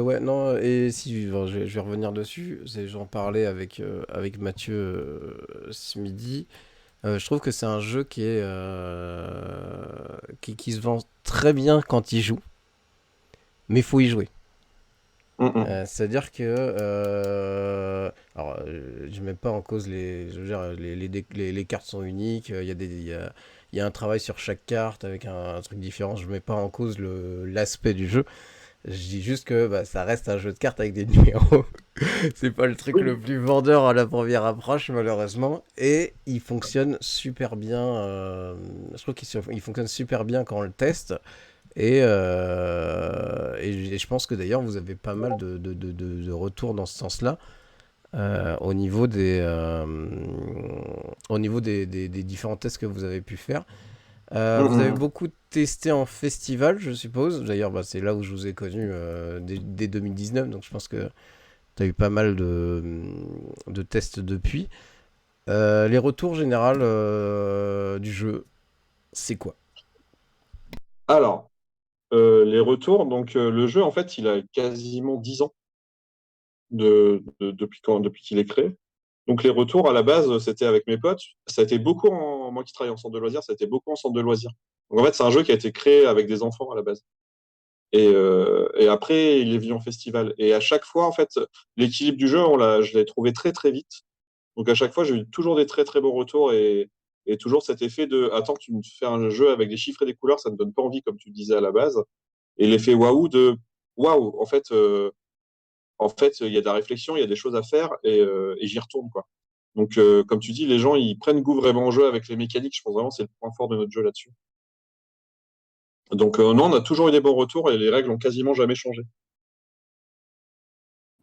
ouais, non, et si, bon, je vais revenir dessus. J'en parlais avec Mathieu ce midi. Je trouve que c'est un jeu qui se vend très bien quand il joue, mais il faut y jouer. C'est-à-dire que. Alors, je ne mets pas en cause les. Je veux dire, les cartes sont uniques. Il y a un travail sur chaque carte avec un truc différent. Je ne mets pas en cause l'aspect du jeu. Je dis juste que ça reste un jeu de cartes avec des numéros. C'est pas le truc Oui, le plus vendeur à la première approche, malheureusement. Et il fonctionne super bien. Je trouve qu'il fonctionne super bien quand on le teste. Et je pense que d'ailleurs, vous avez pas mal de retours dans ce sens-là, au niveau des différents tests que vous avez pu faire. Vous avez beaucoup testé en festival, je suppose. D'ailleurs, c'est là où je vous ai connu, dès 2019, donc je pense que tu as eu pas mal de tests depuis. Les retours généraux du jeu, c'est quoi? Alors, les retours, donc le jeu, en fait, il a quasiment 10 ans depuis qu'il est créé. Donc les retours, à la base, c'était avec mes potes. Ça a été beaucoup moi qui travaille en centre de loisirs, ça a été beaucoup en centre de loisirs. Donc en fait, c'est un jeu qui a été créé avec des enfants à la base. Et après, il est venu en festival. Et à chaque fois, en fait, l'équilibre du jeu, je l'ai trouvé très très vite. Donc à chaque fois, j'ai eu toujours des très très bons retours et toujours cet effet de attends, tu me fais un jeu avec des chiffres et des couleurs, ça ne donne pas envie, comme tu disais à la base. Et l'effet waouh waouh, en fait, il y a de la réflexion, il y a des choses à faire et j'y retourne, quoi. Donc, comme tu dis, les gens, ils prennent goût vraiment au jeu avec les mécaniques. Je pense vraiment que c'est le point fort de notre jeu là-dessus. Donc, non, on a toujours eu des bons retours et les règles ont quasiment jamais changé.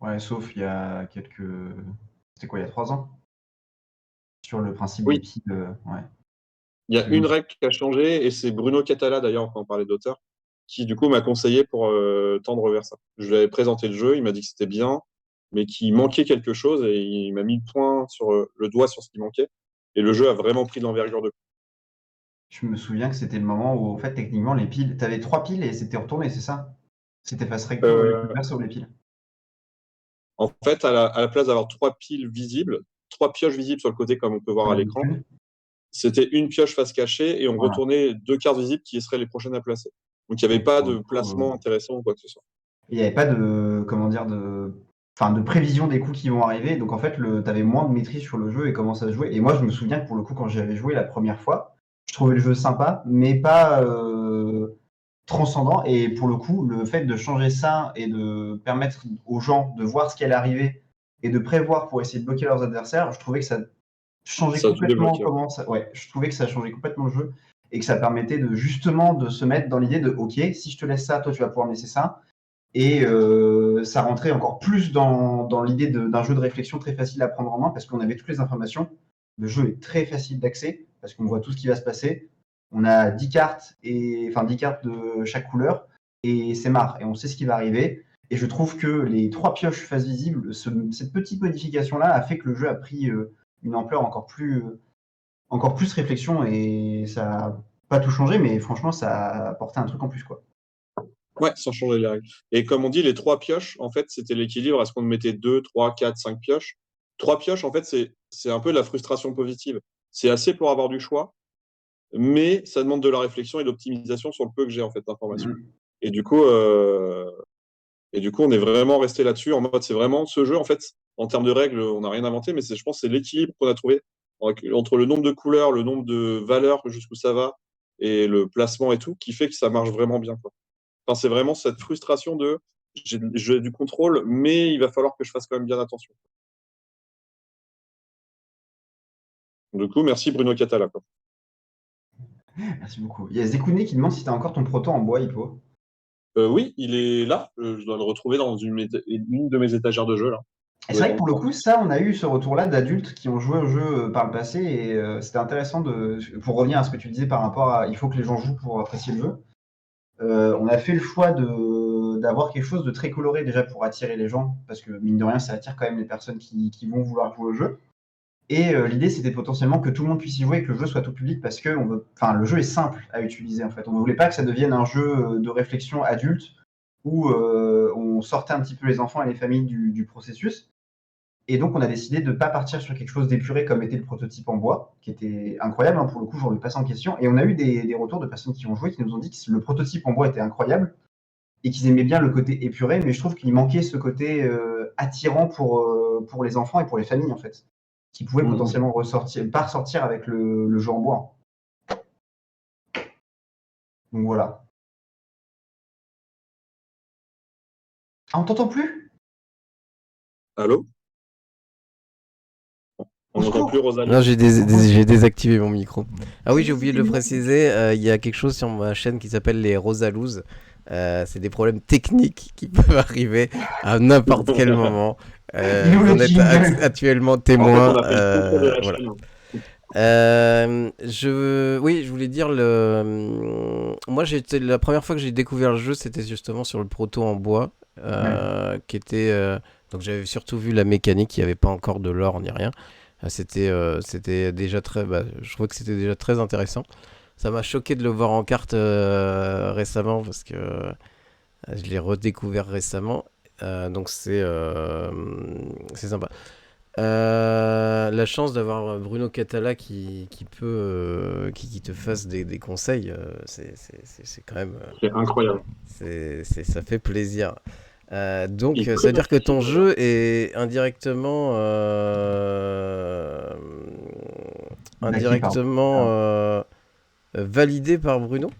Ouais, sauf il y a quelques. C'était quoi, il y a 3 ans? Sur le principe des Oui, piles. Ouais. il y a une règle qui a changé et c'est Bruno Catala, d'ailleurs, quand on parlait d'auteur, qui du coup m'a conseillé pour tendre vers ça. Je lui avais présenté le jeu, il m'a dit que c'était bien, mais qu'il manquait quelque chose et il m'a mis le doigt sur ce qui manquait. Et le jeu a vraiment pris de l'envergure de. Je me souviens que c'était le moment où, en fait, techniquement, les piles. T'avais 3 piles et c'était retourné, c'est ça? C'était face recto, Euh, inverse sur les piles. En fait, à la place d'avoir 3 piles visibles, 3 pioches visibles sur le côté, comme on peut voir On à avait l'écran, qu'une. c'était une pioche face cachée et on Voilà. retournait 2 cartes visibles qui seraient les prochaines à placer. Donc il n'y Et avait pas pour le de coup, placement intéressant ou quoi que ce soit. il n'y avait pas de, comment dire, enfin, de prévision des coups qui vont arriver. Donc en fait, tu avais moins de maîtrise sur le jeu et comment ça se jouait. Et moi, je me souviens que pour le coup, quand j'y avais joué la première fois, je trouvais le jeu sympa, mais pas transcendant. Et pour le coup, le fait de changer ça et de permettre aux gens de voir ce qui allait arriver et de prévoir pour essayer de bloquer leurs adversaires, je trouvais que ça changeait Ça a tout complètement débloqué. Ouais. comment ça. Ouais, je trouvais que ça changeait complètement le jeu et que ça permettait de justement de se mettre dans l'idée de OK, si je te laisse ça, toi tu vas pouvoir me laisser ça. Et ça rentrait encore plus dans l'idée d'un jeu de réflexion très facile à prendre en main parce qu'on avait toutes les informations. Le jeu est très facile d'accès parce qu'on voit tout ce qui va se passer. On a 10 cartes, enfin 10 cartes de chaque couleur et c'est marre. Et on sait ce qui va arriver. Et je trouve que les 3 pioches face visible, cette petite modification-là a fait que le jeu a pris une ampleur encore plus réflexion et ça n'a pas tout changé, mais franchement, ça a apporté un truc en plus, quoi. Ouais, sans changer les règles. Et comme on dit, les 3 pioches, en fait, c'était l'équilibre. Est-ce qu'on mettait 2, 3, 4, 5 pioches? 3 pioches, en fait, c'est un peu de la frustration positive. C'est assez pour avoir du choix, mais ça demande de la réflexion et de l'optimisation sur le peu que j'ai en fait d'informations. Mm. Et du coup, on est vraiment resté là-dessus en mode c'est vraiment ce jeu en fait en termes de règles, on n'a rien inventé, mais je pense que c'est l'équilibre qu'on a trouvé entre le nombre de couleurs, le nombre de valeurs jusqu'où ça va et le placement et tout qui fait que ça marche vraiment bien, quoi. Enfin, c'est vraiment cette frustration de j'ai du contrôle, mais il va falloir que je fasse quand même bien attention. Du coup, merci Bruno Catala, quoi. Merci beaucoup. Il y a Zekouné qui demande si tu as encore ton proto en bois, Hippo. Oui, il est là. Je dois le retrouver dans une de mes étagères de jeu là. Et Il c'est doit vrai être que pour le encore. coup, ça, on a eu ce retour-là d'adultes qui ont joué au jeu par le passé et c'était intéressant pour revenir à ce que tu disais par rapport à il faut que les gens jouent pour apprécier le jeu. On a fait le choix d'avoir quelque chose de très coloré déjà pour attirer les gens parce que mine de rien, ça attire quand même les personnes qui vont vouloir jouer au jeu. Et l'idée, c'était potentiellement que tout le monde puisse y jouer et que le jeu soit tout public parce que enfin, le jeu est simple à utiliser en fait. On ne voulait pas que ça devienne un jeu de réflexion adulte où on sortait un petit peu les enfants et les familles du processus. Et donc, on a décidé de ne pas partir sur quelque chose d'épuré comme était le prototype en bois, qui était incroyable, hein, pour le coup, je ne le passe en question. Et on a eu des retours de personnes qui ont joué qui nous ont dit que le prototype en bois était incroyable et qu'ils aimaient bien le côté épuré, mais je trouve qu'il manquait ce côté attirant pour les enfants et pour les familles, en fait, qui pouvaient Mmh. potentiellement pas ressortir avec le jeu en bois. Donc voilà. Ah, on t'entend plus? Allô? On n'entend plus Rosalie. Non, j'ai désactivé mon micro. Ah oui, j'ai oublié de le préciser. Il y a quelque chose sur ma chaîne qui s'appelle les Rosalouses. C'est des problèmes techniques qui peuvent arriver à n'importe quel moment. Vous en êtes actuellement témoin. En fait, on a fait le tour de la Voilà. chaîne. Oui, je voulais dire moi, la première fois que j'ai découvert le jeu, c'était justement sur le proto en bois, qui était. Donc j'avais surtout vu la mécanique, il n'y avait pas encore de lore ni rien. C'était déjà très. Je trouvais que c'était déjà très intéressant. Ça m'a choqué de le voir en carte récemment parce que je l'ai redécouvert récemment. Donc c'est sympa. La chance d'avoir Bruno Catala qui qui te fasse des conseils, c'est quand même. C'est incroyable. Ça fait plaisir. Donc, ça veut dire que ton jeu est indirectement validé par Bruno?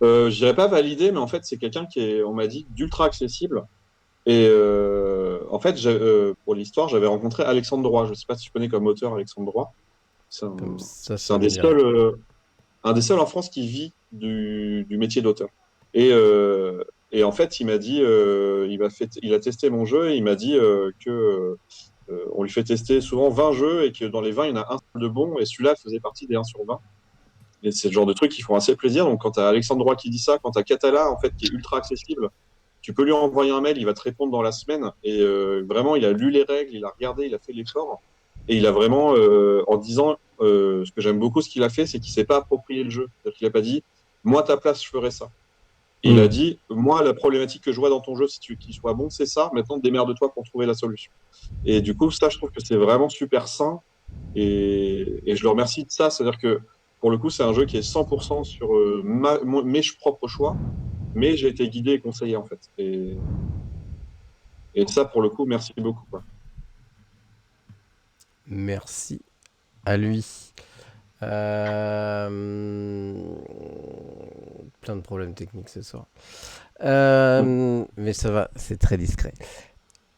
Je dirais pas validé, mais en fait, c'est quelqu'un qui est, on m'a dit, d'ultra accessible. Et en fait, pour l'histoire, j'avais rencontré Alexandre Droit. Je ne sais pas si tu connais comme auteur Alexandre Droit. C'est un des seuls en France qui vit du métier d'auteur. Et en fait, il m'a dit, il a testé mon jeu et il m'a dit que on lui fait tester souvent 20 jeux et que dans les 20, il y en a un seul de bon et celui-là faisait partie des 1 sur 20. Et c'est le genre de trucs qui font assez plaisir. Donc, quand tu as Alexandre Droit qui dit ça, quand tu as Catala, en fait, qui est ultra accessible, tu peux lui envoyer un mail, il va te répondre dans la semaine. Et vraiment, il a lu les règles, il a regardé, il a fait l'effort. Et il a vraiment, en disant, ce que j'aime beaucoup, ce qu'il a fait, c'est qu'il ne s'est pas approprié le jeu. C'est-à-dire qu'il n'a pas dit, moi, à ta place, je ferais ça. Et il a dit, moi, la problématique que je vois dans ton jeu, si tu veux qu'il soit bon, c'est ça. Maintenant, démerde-toi pour trouver la solution. Et du coup, ça, je trouve que c'est vraiment super sain. Et je le remercie de ça. C'est-à-dire que, pour le coup, c'est un jeu qui est 100% sur mes propres choix. Mais j'ai été guidé et conseillé, en fait. Et ça, pour le coup, merci beaucoup, quoi. Merci à lui. Plein de problèmes techniques ce soir. Mais ça va, c'est très discret.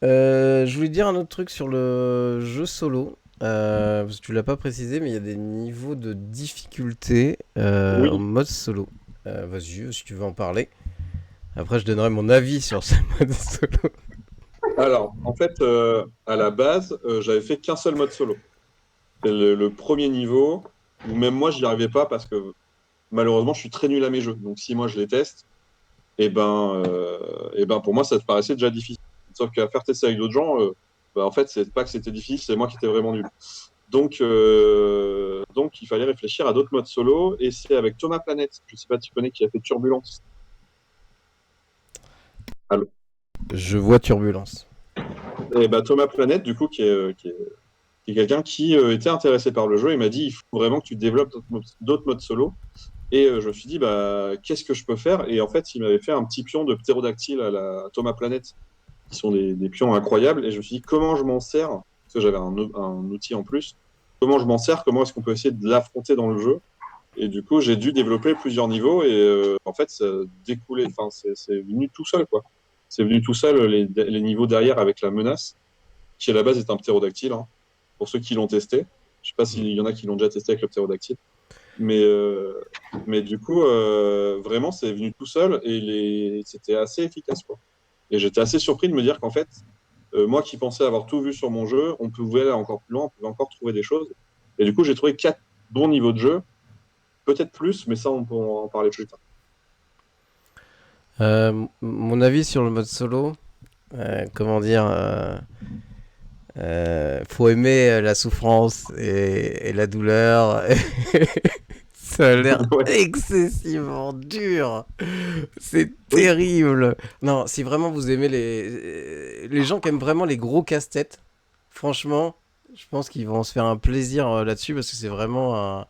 Je voulais dire un autre truc sur le jeu solo. Parce que tu l'as pas précisé, mais il y a des niveaux de difficulté en mode solo. Vas-y, si tu veux en parler. Après, je donnerai mon avis sur ce mode solo. Alors, en fait, à la base, j'avais fait qu'un seul mode solo. C'est le premier niveau, où même moi, je n'y arrivais pas parce que malheureusement, je suis très nul à mes jeux. Donc, si moi, je les teste, et ben, pour moi, ça te paraissait déjà difficile. Sauf qu'à faire tester avec d'autres gens, en fait, c'est pas que c'était difficile, c'est moi qui étais vraiment nul. Donc, il fallait réfléchir à d'autres modes solo, et c'est avec Thomas Planète, je ne sais pas si tu connais, qui a fait Turbulence. Allô ? Je vois Turbulence. Et Thomas Planète, du coup, qui est quelqu'un qui était intéressé par le jeu, il m'a dit il faut vraiment que tu développes d'autres modes solo. Et je me suis dit qu'est-ce que je peux faire ? Et en fait, il m'avait fait un petit pion de ptérodactyle à la Thomas Planète, qui sont des pions incroyables. Et je me suis dit comment je m'en sers ? Parce que j'avais un outil en plus. Comment je m'en sers ? Comment est-ce qu'on peut essayer de l'affronter dans le jeu ? Et du coup, j'ai dû développer plusieurs niveaux. Et en fait, ça découlait. Enfin, c'est venu tout seul, quoi. C'est venu tout seul, les niveaux derrière avec la menace, qui à la base est un ptérodactyle, hein, pour ceux qui l'ont testé. Je ne sais pas s'il y en a qui l'ont déjà testé avec le ptérodactyle. Mais du coup, vraiment, c'est venu tout seul et c'était assez efficace, quoi. Et j'étais assez surpris de me dire qu'en fait, moi qui pensais avoir tout vu sur mon jeu, on pouvait aller encore plus loin, on pouvait encore trouver des choses. Et du coup, j'ai trouvé 4 bons niveaux de jeu, peut-être plus, mais ça, on peut en parler plus tard. Mon avis sur le mode solo, comment dire, faut aimer la souffrance et la douleur. Ça a l'air excessivement dur. C'est terrible. Non, si vraiment vous aimez les gens qui aiment vraiment les gros casse-têtes, franchement, je pense qu'ils vont se faire un plaisir là-dessus parce que c'est vraiment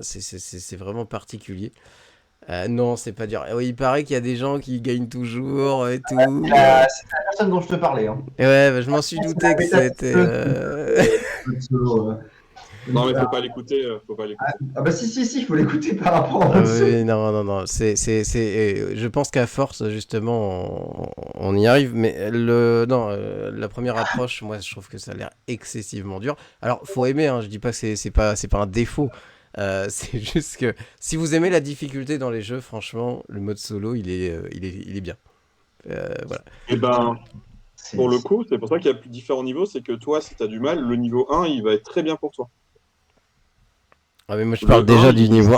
c'est vraiment particulier. Non, c'est pas dur. Oui, il paraît qu'il y a des gens qui gagnent toujours et tout. C'est la personne dont je te parlais. Hein. Et ouais, je m'en suis douté que c'était. Non, mais faut pas l'écouter. Faut pas l'écouter. Ah bah si, il faut l'écouter par rapport à Ah votre oui, non. Je pense qu'à force, justement, on y arrive. Mais non, la première approche, moi, je trouve que ça a l'air excessivement dur. Alors, faut aimer, hein, je dis pas que c'est pas un défaut. C'est juste que si vous aimez la difficulté dans les jeux, franchement, le mode solo, il est bien. Voilà. Et ben, C'est- pour le coup, c'est pour ça qu'il y a différents niveaux. C'est que toi, si tu as du mal, le niveau 1, il va être très bien pour toi. Ah, mais moi, je Le parle déjà 1, du niveau.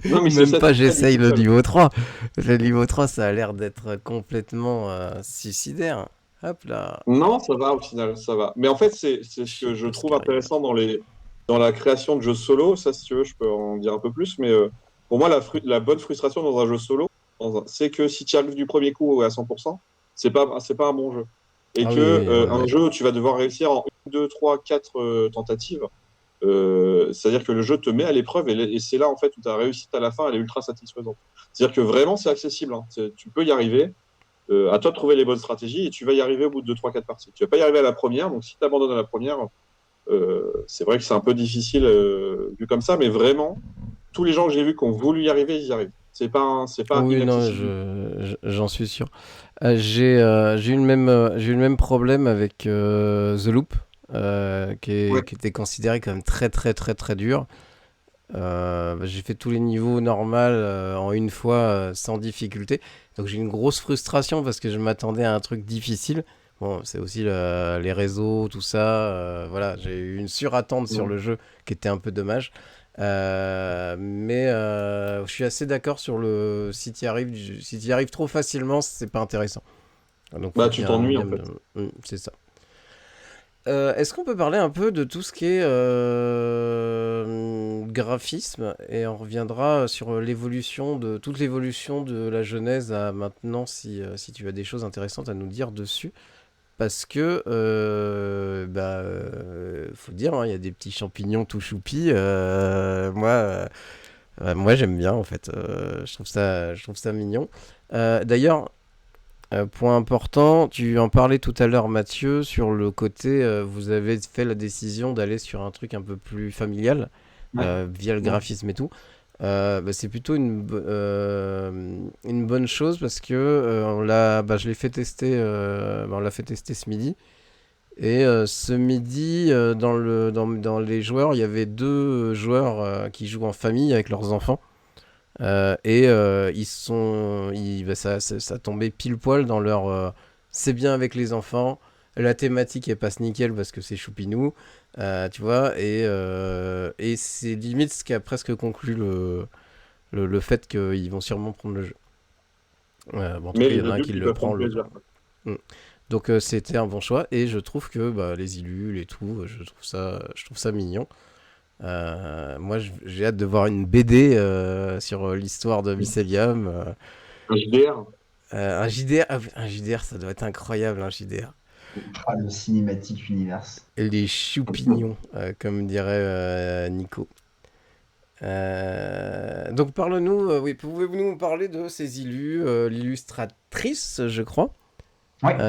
Non, mais c'est Même ça, pas, c'est j'essaye tout le seul. niveau 3. Le niveau 3, ça a l'air d'être complètement suicidaire. Hop là. Non, ça va au final, ça va. Mais en fait, c'est ce Je sais que je pas ce trouve qui arrive. intéressant dans la création de jeux solo. Ça, si tu veux, je peux en dire un peu plus. Mais pour moi, la bonne frustration dans un jeu solo, c'est que si tu arrives du premier coup à 100%, c'est pas un bon jeu. Et Ah que oui, oui, un ouais. jeu, tu vas devoir réussir en 1, 2, 3, 4 tentatives. C'est-à-dire que le jeu te met à l'épreuve et c'est là en fait où ta réussite à la fin elle est ultra satisfaisante. C'est-à-dire que vraiment c'est accessible, hein. Tu peux y arriver. À toi de trouver les bonnes stratégies et tu vas y arriver au bout de 2, 3, 4 parties. Tu vas pas y arriver à la première, donc si tu abandonnes à la première, c'est vrai que c'est un peu difficile vu comme ça, mais vraiment, tous les gens que j'ai vus qui ont voulu y arriver, ils y arrivent. C'est pas Oui, non, inaccessible. j'en suis sûr. J'ai eu le même problème avec The Loop, Ouais. qui était considéré comme très très très très dur. J'ai fait tous les niveaux normaux en une fois sans difficulté. Donc j'ai eu une grosse frustration parce que je m'attendais à un truc difficile. Bon, c'est aussi les réseaux, tout ça. Voilà, j'ai eu une surattente sur Ouais. le jeu qui était un peu dommage. Mais je suis assez d'accord sur le si tu y arrives trop facilement, c'est pas intéressant. Donc faut Bah, qu'il tu y ait un t'ennuies en minimum fait. de... C'est ça. Est-ce qu'on peut parler un peu de tout ce qui est graphisme et on reviendra sur toute l'évolution de la genèse à maintenant si tu as des choses intéressantes à nous dire dessus parce que faut dire hein, il y a des petits champignons tout choupis moi j'aime bien en fait. Je trouve ça mignon. D'ailleurs, point important, tu en parlais tout à l'heure, Mathieu, sur le côté, vous avez fait la décision d'aller sur un truc un peu plus familial, Ouais. via le Ouais. graphisme et tout. C'est plutôt une bonne chose parce que je l'ai fait tester, on l'a fait tester ce midi. Et ce midi, dans les joueurs, il y avait deux joueurs qui jouent en famille avec leurs enfants. Ça tombait pile poil dans leur c'est bien avec les enfants, la thématique elle passe nickel parce que c'est choupinou, tu vois, et c'est limite ce qui a presque conclu le fait qu'ils vont sûrement prendre le jeu. En tout cas, Mais il y en je a un doute qui qu'ils le peuvent prend, prendre l'autre plaisir. non. Mm. Donc c'était un bon choix et je trouve que les illules et tout, je trouve ça mignon. Moi, j'ai hâte de voir une BD sur l'histoire de Mycelium. Un JDR. Un JDR, un JDR, ça doit être incroyable, un JDR. Ah, le cinématique universe. Et les choupignons, comme dirait Nico. Donc, parle-nous, oui, pouvez-vous nous parler de ces illus, l'illustratrice, je crois. Oui, tout à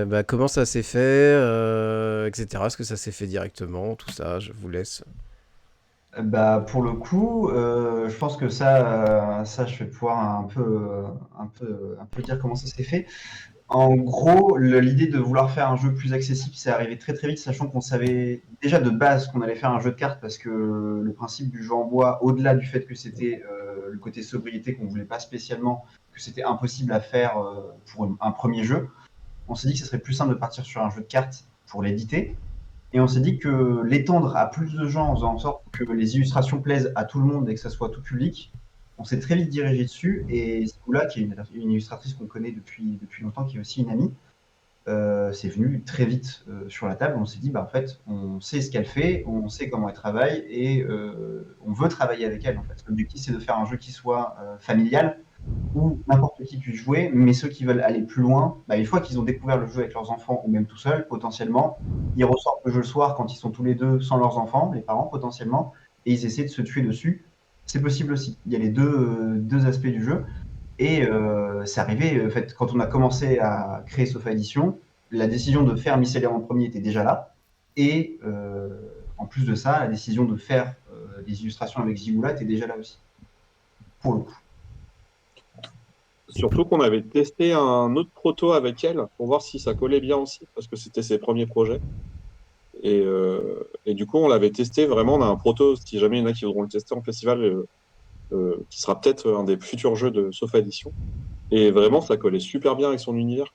fait. Comment ça s'est fait, etc. Est-ce que ça s'est fait directement, tout ça, je vous laisse. Bah, pour le coup, je pense que ça, je vais pouvoir un peu dire comment ça s'est fait. En gros, l'idée de vouloir faire un jeu plus accessible, c'est arrivé très très vite, sachant qu'on savait déjà de base qu'on allait faire un jeu de cartes parce que le principe du jeu en bois, au-delà du fait que c'était le côté sobriété qu'on voulait pas spécialement, que c'était impossible à faire pour un premier jeu, on s'est dit que ce serait plus simple de partir sur un jeu de cartes pour l'éditer. Et on s'est dit que l'étendre à plus de gens en faisant en sorte que les illustrations plaisent à tout le monde et que ça soit tout public, on s'est très vite dirigé dessus. Et Skoula, qui est une illustratrice qu'on connaît depuis longtemps, qui est aussi une amie, c'est venu très vite sur la table. On s'est dit, bah, en fait, on sait ce qu'elle fait, on sait comment elle travaille et on veut travailler avec elle. En fait. L'objectif, c'est de faire un jeu qui soit familial, où n'importe qui puisse jouer, mais ceux qui veulent aller plus loin, bah, une fois qu'ils ont découvert le jeu avec leurs enfants ou même tout seuls, potentiellement, ils ressortent le jeu le soir quand ils sont tous les deux sans leurs enfants, les parents potentiellement, et ils essaient de se tuer dessus. C'est possible aussi. Il y a les deux aspects du jeu. Et c'est arrivé, en fait, quand on a commencé à créer Sofa Edition, la décision de faire Mycelium en premier était déjà là. Et en plus de ça, la décision de faire des illustrations avec Zigoulat est déjà là aussi, pour le coup. Surtout qu'on avait testé un autre proto avec elle pour voir si ça collait bien aussi, parce que c'était ses premiers projets. Et du coup, on l'avait testé vraiment. On a un proto, si jamais il y en a qui voudront le tester en festival, qui sera peut-être un des futurs jeux de Sofa Edition. Et vraiment, ça collait super bien avec son univers.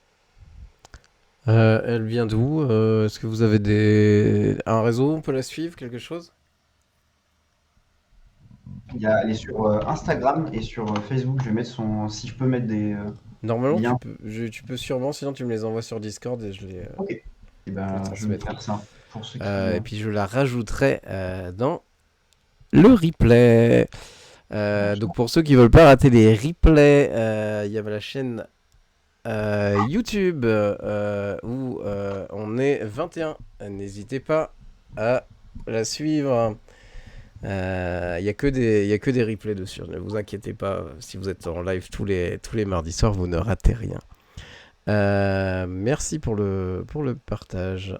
Elle vient d'où? Est-ce que vous avez un réseau, on peut la suivre, quelque chose? Elle est sur Instagram et sur Facebook. Je vais mettre si je peux mettre des Normalement, liens. tu peux sûrement, sinon tu me les envoies sur Discord et je les Ok. Et ben, je vais faire ça pour ceux qui. et puis je la rajouterai dans le replay. Donc pour ceux qui veulent pas rater les replays, il y a la chaîne YouTube où on est 21. N'hésitez pas à la suivre. Il y a que des replays dessus. Ne vous inquiétez pas. Si vous êtes en live tous les mardis soirs, vous ne ratez rien. Merci pour le partage.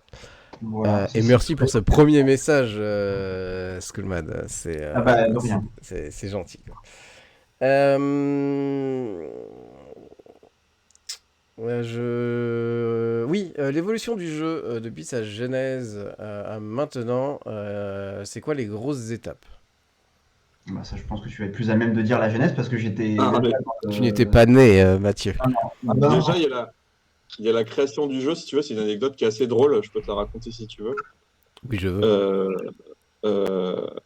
Voilà, et merci pour ce premier message, Skullmad. de rien. C'est gentil. Oui, l'évolution du jeu depuis sa genèse à maintenant, c'est quoi les grosses étapes? Ça, je pense que tu vas être plus à même de dire la genèse parce que j'étais. Tu n'étais pas né, Mathieu. Déjà, il y a la création du jeu, si tu veux. C'est une anecdote qui est assez drôle. Je peux te la raconter si tu veux. Oui, je veux.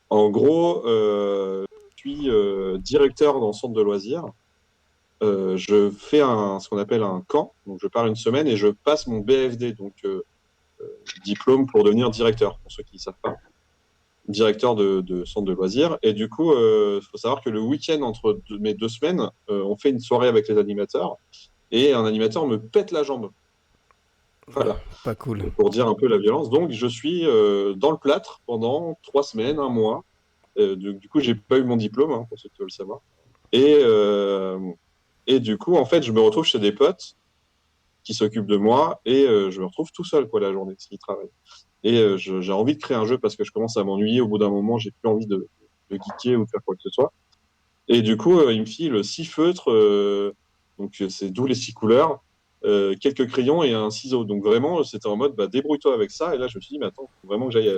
En gros, je suis directeur dans le centre de loisirs. Je fais ce qu'on appelle un camp. Donc, je pars une semaine et je passe mon BFD, donc diplôme pour devenir directeur, pour ceux qui ne savent pas. Directeur de centre de loisirs. Et du coup, il faut savoir que le week-end entre mes 2 semaines, on fait une soirée avec les animateurs et un animateur me pète la jambe. Voilà. Pas cool. Pour dire un peu la violence. Donc, je suis dans le plâtre pendant 3 semaines, un mois. Du coup, j'ai pas eu mon diplôme, hein, pour ceux qui veulent le savoir. Et du coup, en fait, je me retrouve chez des potes qui s'occupent de moi et je me retrouve tout seul la journée s'ils travaillent. Et j'ai envie de créer un jeu parce que je commence à m'ennuyer. Au bout d'un moment, j'ai plus envie de geeker ou de faire quoi que ce soit. Et du coup, il me file 6 feutres, donc c'est d'où les 6 couleurs, quelques crayons et un ciseau. Donc vraiment, c'était en mode débrouille-toi avec ça. Et là, je me suis dit, mais attends, faut vraiment que j'aille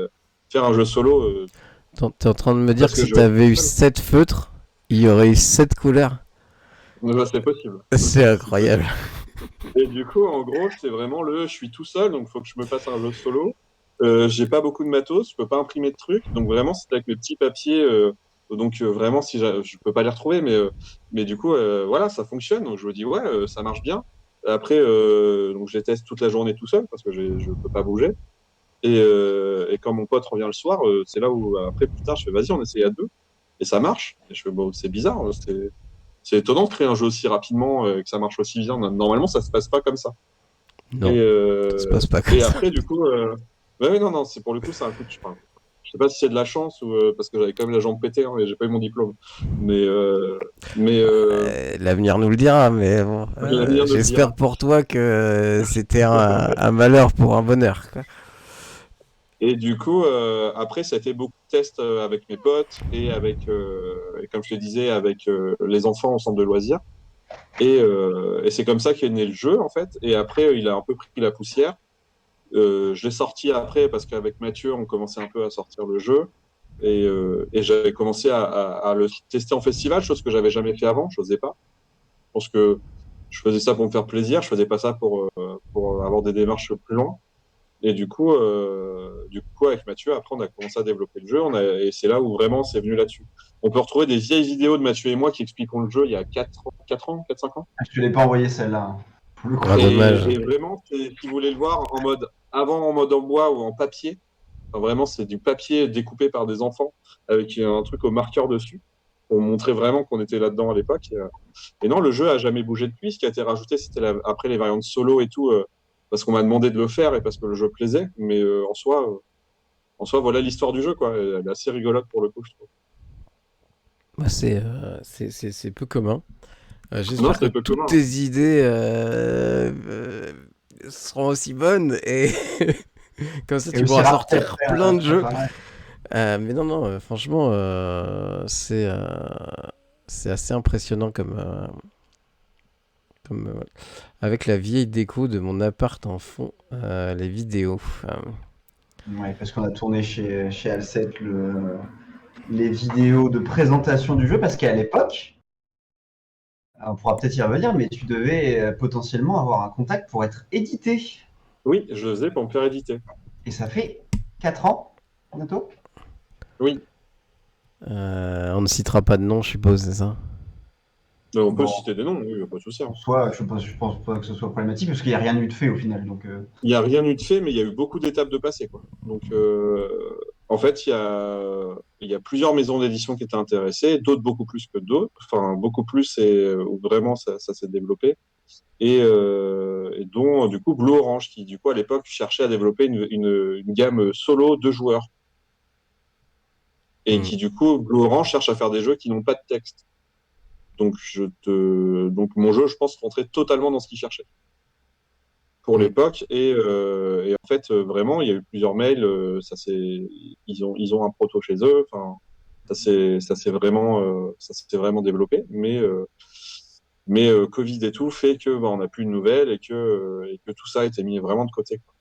faire un jeu solo. T'es en train de me dire que si t'avais eu 7 feutres, il y aurait eu 7 couleurs? C'est possible. C'est incroyable. Et du coup, en gros, c'est vraiment je suis tout seul, donc il faut que je me fasse un jeu solo. J'ai pas beaucoup de matos, je peux pas imprimer de trucs, donc vraiment c'était avec mes petits papiers, donc vraiment si je peux pas les retrouver, mais du coup voilà, ça fonctionne, donc je me dis ouais, ça marche bien. Après donc je les teste toute la journée tout seul parce que je peux pas bouger, et quand mon pote revient le soir, c'est là où après plus tard je fais vas-y on essaye à 2 et ça marche, et je fais bon c'est bizarre, c'est étonnant de créer un jeu aussi rapidement, que ça marche aussi bien. Normalement ça se passe pas comme ça. Non, ça se passe pas comme ça. Et après du coup ouais, non, c'est pour le coup, c'est un coup de chance. Je sais pas si c'est de la chance ou parce que j'avais quand même la jambe pétée et j'ai pas eu mon diplôme. Mais l'avenir nous le dira, mais bon, j'espère pour toi que c'était un malheur pour un bonheur, quoi. Et du coup, après, ça a été beaucoup de tests avec mes potes et comme je te disais, avec les enfants au centre de loisirs. Et c'est comme ça qu'est né le jeu, en fait. Et après, il a un peu pris la poussière. Je l'ai sorti après parce qu'avec Mathieu, on commençait un peu à sortir le jeu et j'avais commencé à le tester en festival, chose que j'avais jamais fait avant, je n'osais pas. Je pense que je faisais ça pour me faire plaisir, je faisais pas ça pour avoir des démarches plus longues. Et du coup, avec Mathieu, après, on a commencé à développer le jeu et c'est là où vraiment c'est venu là-dessus. On peut retrouver des vieilles vidéos de Mathieu et moi qui expliquons le jeu il y a 4 ans, 4-5 ans. Je ne l'ai pas envoyé celle-là. Dommage. Et vraiment, si vous voulez le voir avant en mode en bois ou en papier, enfin, vraiment c'est du papier découpé par des enfants avec un truc au marqueur dessus. On montrait vraiment qu'on était là-dedans à l'époque. Et non, le jeu a jamais bougé depuis. Ce qui a été rajouté, c'était après les variantes solo et tout, parce qu'on m'a demandé de le faire et parce que le jeu plaisait. Mais en soi, voilà l'histoire du jeu, quoi. Elle est assez rigolote pour le coup, je trouve. C'est peu commun. J'espère que toutes tes idées seront aussi bonnes et Comme ça, Et tu aussi pourras rare sortir plein de jeux. préparé. Mais non, non, franchement, c'est assez impressionnant avec la vieille déco de mon appart en fond, les vidéos. Ouais, parce qu'on a tourné chez Alcet les vidéos de présentation du jeu, parce qu'à l'époque, on pourra peut-être y revenir, mais tu devais potentiellement avoir un contact pour être édité. Oui, je le faisais pour me faire éditer. Et ça fait 4 ans, bientôt. Oui. On ne citera pas de nom, je suppose, c'est ça? On peut Bon, citer des noms, oui, il n'y a pas de souci. en soi, je pense pas que ce soit problématique, parce qu'il n'y a rien eu de fait au final. Donc, Il n'y a rien eu de fait, mais il y a eu beaucoup d'étapes de passé, quoi. Donc, en fait, il y a plusieurs maisons d'édition qui étaient intéressées, d'autres beaucoup plus que d'autres. Enfin, beaucoup plus, et où vraiment ça s'est développé. Et dont, du coup, Blue Orange, qui, du coup, à l'époque, cherchait à développer une gamme solo de joueurs. Et Mm. qui, du coup, Blue Orange cherche à faire des jeux qui n'ont pas de texte. Donc, donc mon jeu, je pense, rentrait totalement dans ce qu'il cherchait pour Mm. l'époque. Et en fait, vraiment, il y a eu plusieurs mails. Ils ont un proto chez eux. Enfin, ça s'est vraiment développé. Mais Covid et tout fait que bah, on n'a plus de nouvelles et que tout ça a été mis vraiment de côté, quoi.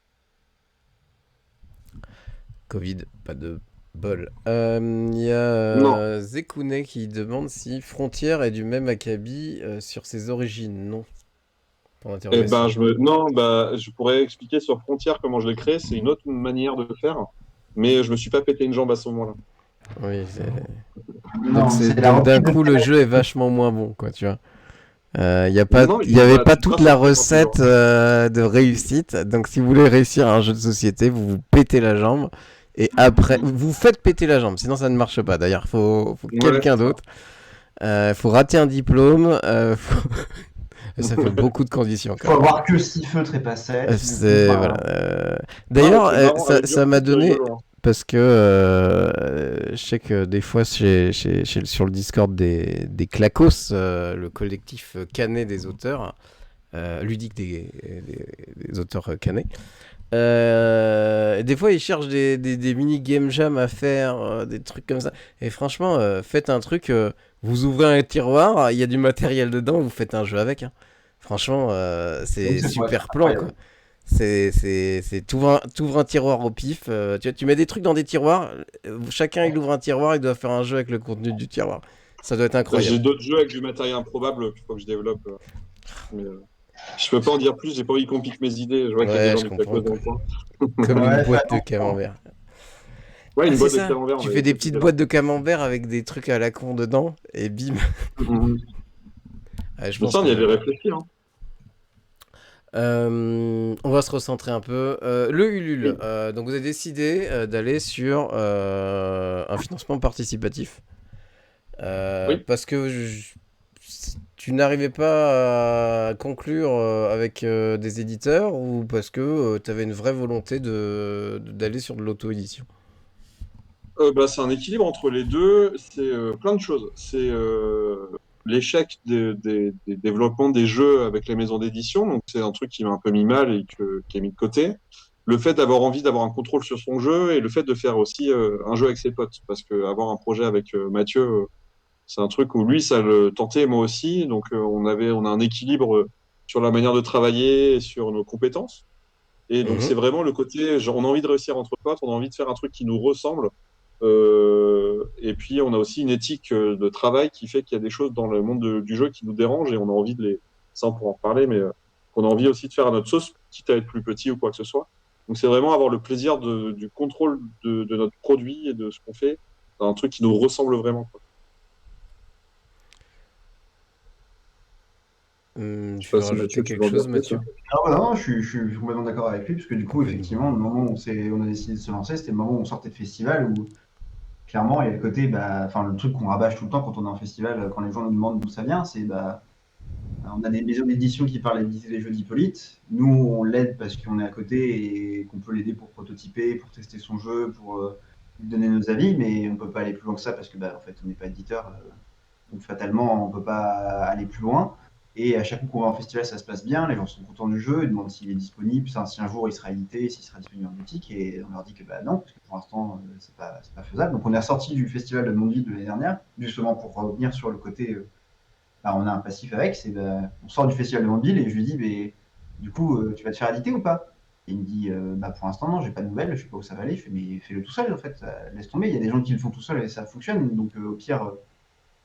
Covid, pas de bol. Il y a Non. Zekune qui demande si Frontier est du même acabit sur ses origines. Non. Pour Et ben, l'interrogation. non, bah, je pourrais expliquer sur Frontier comment je l'ai créé. C'est une autre manière de faire. Mais je me suis pas pété une jambe à ce moment-là. Oui, non, c'est la donc d'un reprise de coup le jeu est vachement moins bon, quoi, tu vois. Non, Il y avait pas tu toute traces la un truc quand tu recette de réussite. Donc si vous voulez réussir un jeu de société, vous vous pétez la jambe. Et après, vous faites péter la jambe, sinon ça ne marche pas. D'ailleurs, faut Ouais, quelqu'un c'est ça. d'autre. Faut rater un diplôme. Ça fait beaucoup de conditions Il quand faut même. avoir que 6 feutres et pas 7. Du coup, C'est enfin, voilà. Non, mais D'ailleurs, c'est marrant. Avec du ça m'a recul, c'est donné rigolo, hein. parce que je sais que des fois sur le Discord des Clacos, le collectif canet des auteurs, ludique des auteurs canets. Des fois, ils cherchent des mini game jam à faire, des trucs comme ça. Et franchement, faites un truc. Vous ouvrez un tiroir, il y a du matériel dedans, vous faites un jeu avec, hein. Franchement, donc c'est c'est quoi, c'est super plan, quoi. incroyable. T'ouvres un tiroir au pif. Tu mets des trucs dans des tiroirs. Chacun, il ouvre un tiroir, il doit faire un jeu avec le contenu du tiroir. Ça doit être J'ai incroyable. d'autres jeux avec du matériel improbable qu'il faut que je développe. Mais je peux pas en dire plus. J'ai pas envie qu'on pique mes idées. Je vois qu'il y a des Ouais, gens je du comprends, Clacos dans quoi. le coin. Comme une Ouais, fais boîte de attention. camembert. Ouais, Ah, une c'est boîte de ça. camembert, Tu mais fais des faut petites piquer là. boîtes de camembert avec des trucs à la con dedans, et bim. Mhm. Ouais, je Mais pense ça, on y avait que. réfléchi, hein. On va se recentrer un peu. Le Ulule. Oui. Donc vous avez décidé d'aller sur un financement participatif. Oui. Parce que tu n'arrivais pas à conclure avec des éditeurs ou parce que tu avais une vraie volonté d'aller sur de l'auto-édition. Bah, c'est un équilibre entre les deux. C'est plein de choses. C'est l'échec des développements des jeux avec les maisons d'édition. Donc, c'est un truc qui m'a un peu mis mal qui est mis de côté. Le fait d'avoir envie d'avoir un contrôle sur son jeu et le fait de faire aussi un jeu avec ses potes. Parce que avoir un projet avec Mathieu, c'est un truc où lui, ça le tentait, et moi aussi. Donc, on a un équilibre sur la manière de travailler et sur nos compétences. Et donc, Mhm. c'est vraiment le côté, genre, on a envie de réussir entre potes, on a envie de faire un truc qui nous ressemble. Et puis, on a aussi une éthique de travail qui fait qu'il y a des choses dans le monde du jeu qui nous dérangent et on a envie de les. Ça, on pourra en reparler, mais qu'on a envie aussi de faire à notre sauce, quitte à être plus petit ou quoi que ce soit. Donc, c'est vraiment avoir le plaisir du contrôle de notre produit et de ce qu'on fait, un truc qui nous ressemble vraiment, quoi. Je sais Tu veux pas si rajouter Mathieu, tu quelque veux en dire chose, plus, Mathieu? hein. Non, non, je suis complètement d'accord avec lui, parce que du coup, Good. effectivement, le moment où on a décidé de se lancer, c'était le moment où on sortait de festival, où clairement, il y a le côté, bah, enfin, le truc qu'on rabâche tout le temps quand on est en festival, quand les gens nous demandent d'où ça vient, c'est bah, on a des maisons d'édition qui parlent d'éditer les jeux d'Hippolyte. Nous, on l'aide parce qu'on est à côté et qu'on peut l'aider pour prototyper, pour tester son jeu, pour lui donner nos avis, mais on ne peut pas aller plus loin que ça parce que, bah, en fait, on n'est pas éditeur. Donc, fatalement, on ne peut pas aller plus loin. Et à chaque coup qu'on va en festival, ça se passe bien, les gens sont contents du jeu, ils demandent s'il est disponible, si un jour il sera édité, s'il sera disponible en boutique, et on leur dit que bah non, parce que pour l'instant, c'est pas faisable. Donc on est ressorti du festival de Mondeville de l'année dernière, justement pour revenir sur le côté, on a un passif avec, on sort du festival de Mondeville et je lui dis, mais du coup, tu vas te faire éditer ou pas? Et il me dit, pour l'instant, non, j'ai pas de nouvelles, je sais pas où ça va aller. Je fais, mais fais-le tout seul, en fait, laisse tomber. Il y a des gens qui le font tout seul et ça fonctionne, donc au pire,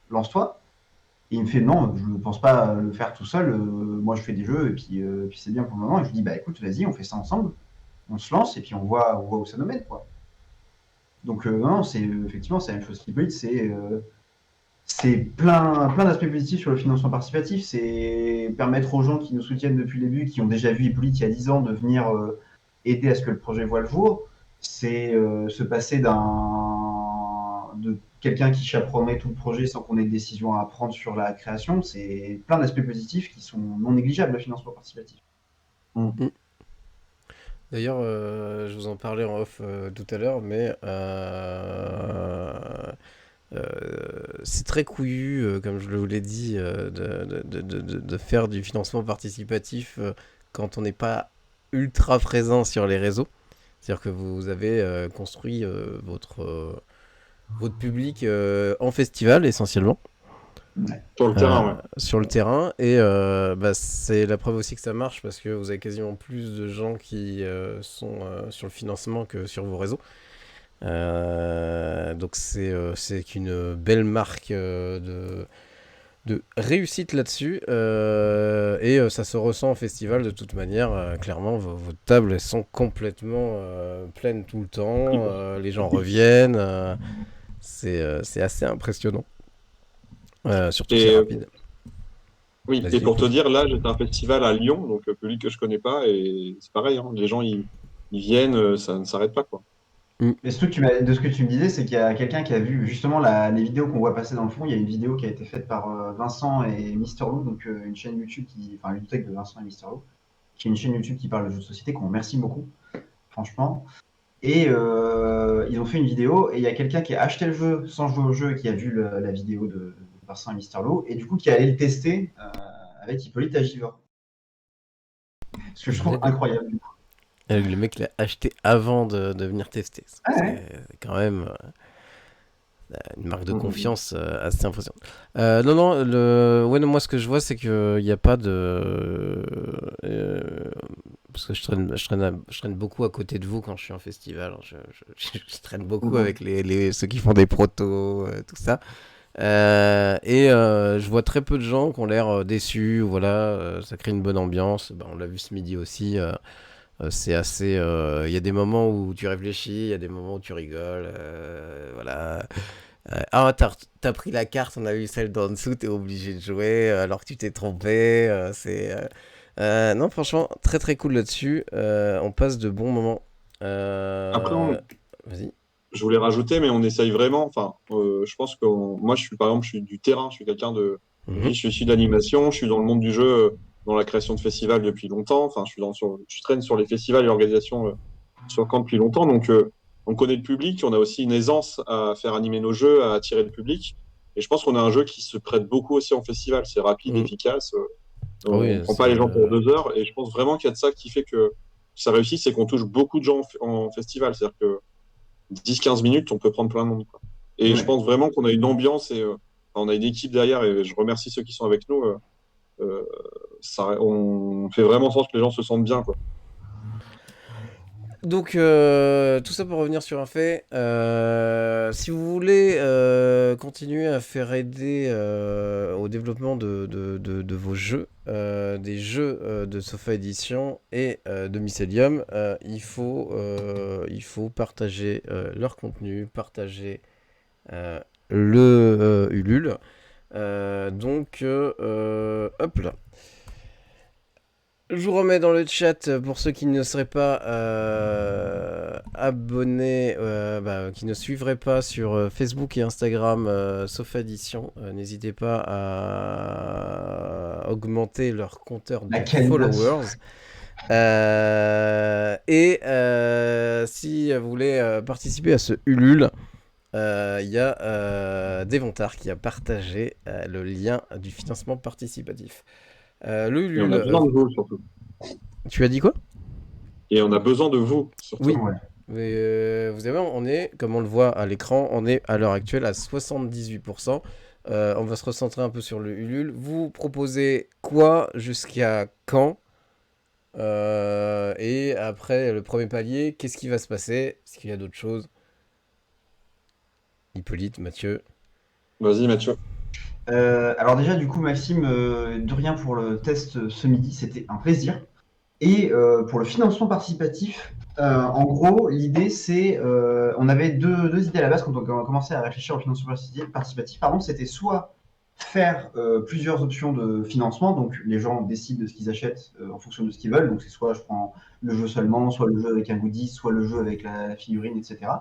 lance-toi. Et il me fait, non, je ne pense pas le faire tout seul. Moi, je fais des jeux et puis c'est bien pour le moment. Et je lui dis, bah écoute, vas-y, on fait ça ensemble. On se lance et puis on voit où ça nous mène, quoi. Donc, non, effectivement, c'est la même chose qu'Hippolyte. C'est plein d'aspects positifs sur le financement participatif. C'est permettre aux gens qui nous soutiennent depuis le début, qui ont déjà vu Hippolyte il y a 10 ans, de venir aider à ce que le projet voit le jour. C'est se passer de quelqu'un qui chaperonnerait tout le projet sans qu'on ait de décision à prendre sur la création. C'est plein d'aspects positifs qui sont non négligeables, le financement participatif. D'ailleurs, je vous en parlais en off tout à l'heure, mais c'est très couillu, comme je vous l'ai dit, de faire du financement participatif quand on n'est pas ultra présent sur les réseaux. C'est-à-dire que vous avez construit votre public en festival essentiellement. Sur le terrain, ouais. Sur le terrain, et c'est la preuve aussi que ça marche parce que vous avez quasiment plus de gens qui sont sur le financement que sur vos réseaux. Donc c'est qu'une belle marque de réussite là-dessus, et ça se ressent en festival de toute manière. Clairement, vos tables elles sont complètement pleines tout le temps, les gens reviennent, c'est assez impressionnant. Surtout c'est rapide. Oui, Vas-y. et pour te dire, là, j'étais à un festival à Lyon, donc public que je connais pas, et c'est pareil, hein, les gens, ils viennent, ça ne s'arrête pas, quoi. Et ce que de ce que tu me disais, c'est qu'il y a quelqu'un qui a vu justement les vidéos qu'on voit passer dans le fond. Il y a une vidéo qui a été faite par Vincent et Mister Lou, donc une chaîne YouTube enfin, le tech de Vincent et Mister Lou, qui est une chaîne YouTube qui parle de jeux de société, qu'on remercie beaucoup, franchement. Et ils ont fait une vidéo, et il y a quelqu'un qui a acheté le jeu sans jouer au jeu et qui a vu la vidéo de Vincent et Mister Lou, et du coup qui est allé le tester avec Hippolyte Agivore. Ce que je trouve incroyable. Le mec l'a acheté avant de venir tester. C'est quand même une marque de confiance assez impressionnante. Non, moi ce que je vois, c'est qu'il n'y a pas de... parce que je traîne beaucoup à côté de vous quand je suis en festival. Je traîne beaucoup avec ceux qui font des protos, tout ça. Et je vois très peu de gens qui ont l'air déçus. Voilà, ça crée une bonne ambiance. On l'a vu ce midi aussi. C'est assez. Il y a des moments où tu réfléchis, il y a des moments où tu rigoles. Voilà. T'as pris la carte, on a vu celle d'en dessous, t'es obligé de jouer alors que tu t'es trompé. Non, franchement, très très cool là-dessus. On passe de bons moments. Après, Vas-y. je voulais rajouter, mais on essaye vraiment. Enfin, je pense que moi, par exemple, je suis du terrain, je suis quelqu'un de. Je suis issu d'animation, je suis dans le monde du jeu, dans la création de festivals depuis longtemps. Enfin, je traîne sur les festivals et l'organisation sur Caen depuis longtemps. Donc, on connaît le public, on a aussi une aisance à faire animer nos jeux, à attirer le public. Et je pense qu'on a un jeu qui se prête beaucoup aussi en festival. C'est rapide, efficace. On ne prend pas les gens pour 2 heures. Et je pense vraiment qu'il y a de ça qui fait que ça réussit, c'est qu'on touche beaucoup de gens en festival. C'est-à-dire que 10-15 minutes, on peut prendre plein de monde, quoi. Et je pense vraiment qu'on a une ambiance et on a une équipe derrière, et je remercie ceux qui sont avec nous. On fait vraiment en sorte que les gens se sentent bien, quoi. Donc, tout ça pour revenir sur un fait. Si vous voulez continuer à faire aider au développement de vos jeux, des jeux de Sofa Edition et de Mycelium, il faut partager leur contenu, partager le Ulule. Donc, hop là. Je vous remets dans le chat pour ceux qui ne seraient pas abonnés, qui ne suivraient pas sur Facebook et Instagram Sofa Edition. N'hésitez pas à augmenter leur compteur de followers. Et si vous voulez participer à ce Ulule, il y a Devontar qui a partagé le lien du financement participatif. Le Et on a Ulule, besoin de vous, surtout. tu as dit quoi? Et on a besoin de vous, surtout. Oui. Ouais. Mais, vous savez, on est, comme on le voit à l'écran, on est à l'heure actuelle à 78%. On va se recentrer un peu sur le Ulule. Vous proposez quoi jusqu'à quand? Et après le premier palier, qu'est-ce qui va se passer? Est-ce qu'il y a d'autres choses? Hippolyte, Mathieu. Vas-y, Mathieu. Alors déjà, du coup, Maxime, de rien pour le test ce midi, c'était un plaisir. Et pour le financement participatif, en gros, l'idée, c'est, on avait deux idées à la base quand on a commencé à réfléchir au financement participatif. Pardon, c'était soit faire plusieurs options de financement, donc les gens décident de ce qu'ils achètent en fonction de ce qu'ils veulent. Donc c'est soit je prends le jeu seulement, soit le jeu avec un goodie, soit le jeu avec la figurine, etc.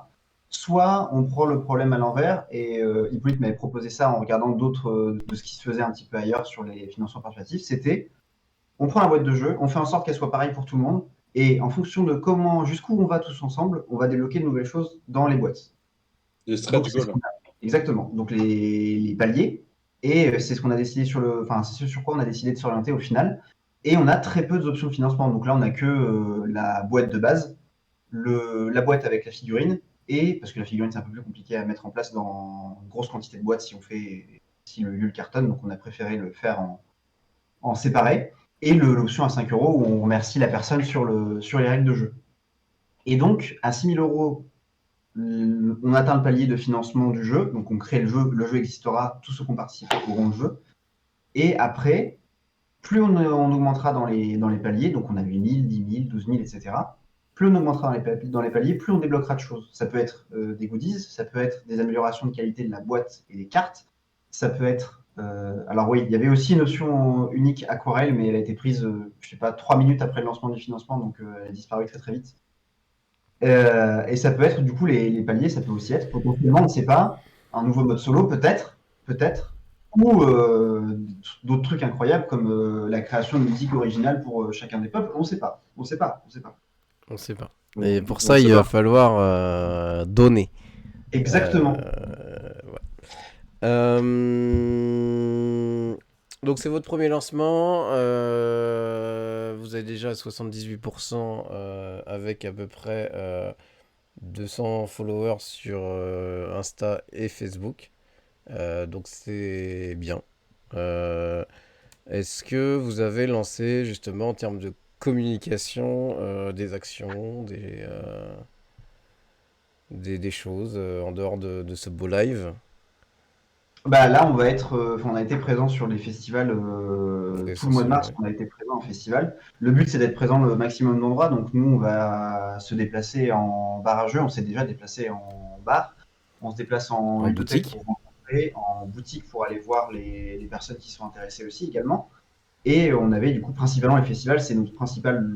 Soit on prend le problème à l'envers, et Hippolyte m'avait proposé ça en regardant d'autres de ce qui se faisait un petit peu ailleurs sur les financements participatifs, c'était on prend la boîte de jeu, on fait en sorte qu'elle soit pareille pour tout le monde, et en fonction de comment, jusqu'où on va tous ensemble, on va débloquer de nouvelles choses dans les boîtes. Les stretch C'est ce goals. qu'on a. Exactement. Donc les paliers, et c'est ce qu'on a décidé enfin c'est ce sur quoi on a décidé de s'orienter au final. Et on a très peu d'options de financement. Donc là, on a que la boîte de base, la boîte avec la figurine, et parce que la figurine c'est un peu plus compliqué à mettre en place dans une grosse quantité de boîtes si le Yule cartonne, donc on a préféré le faire en séparé, et l'option à 5 euros où on remercie la personne sur les règles de jeu. Et donc, à 6 000 euros, on atteint le palier de financement du jeu, donc on crée le jeu existera, tous ceux qui ont participé auront le jeu. Et après, plus on augmentera dans les paliers, donc on a 8 000, 10 000, 12 000, etc., plus on augmentera dans les paliers, plus on débloquera de choses. Ça peut être des goodies, ça peut être des améliorations de qualité de la boîte et des cartes, ça peut être... alors oui, il y avait aussi une option unique aquarelle, mais elle a été prise, je sais pas, 3 minutes après le lancement du financement, donc elle a disparu très très vite. Et ça peut être, du coup, les paliers, ça peut aussi être potentiellement, on ne sait pas, un nouveau mode solo, peut-être, ou d'autres trucs incroyables comme la création de musique originale pour chacun des peuples. On ne sait pas, on ne sait pas, on ne sait pas. On sait pas. On- Et pour on ça, sait il va pas. falloir donner. Exactement. Ouais. Euh, Donc c'est votre premier lancement. Vous avez déjà 78% avec à peu près 200 followers sur Insta et Facebook. Donc c'est bien. Euh, Est-ce que vous avez lancé justement en termes de communication des actions, des choses en dehors de ce beau live? Bah là, on a été présent sur les festivals tout le mois de Essentiellement, mars. oui. On a été présent en festival. Le but, c'est d'être présent le maximum d'endroits. Donc nous, on va se déplacer en bar à jeu. On s'est déjà déplacé en bar. On se déplace en En ludothèque boutique? pour rencontrer, en boutique pour aller voir les personnes qui sont intéressées aussi également. Et on avait du coup principalement les festivals, c'est notre principal,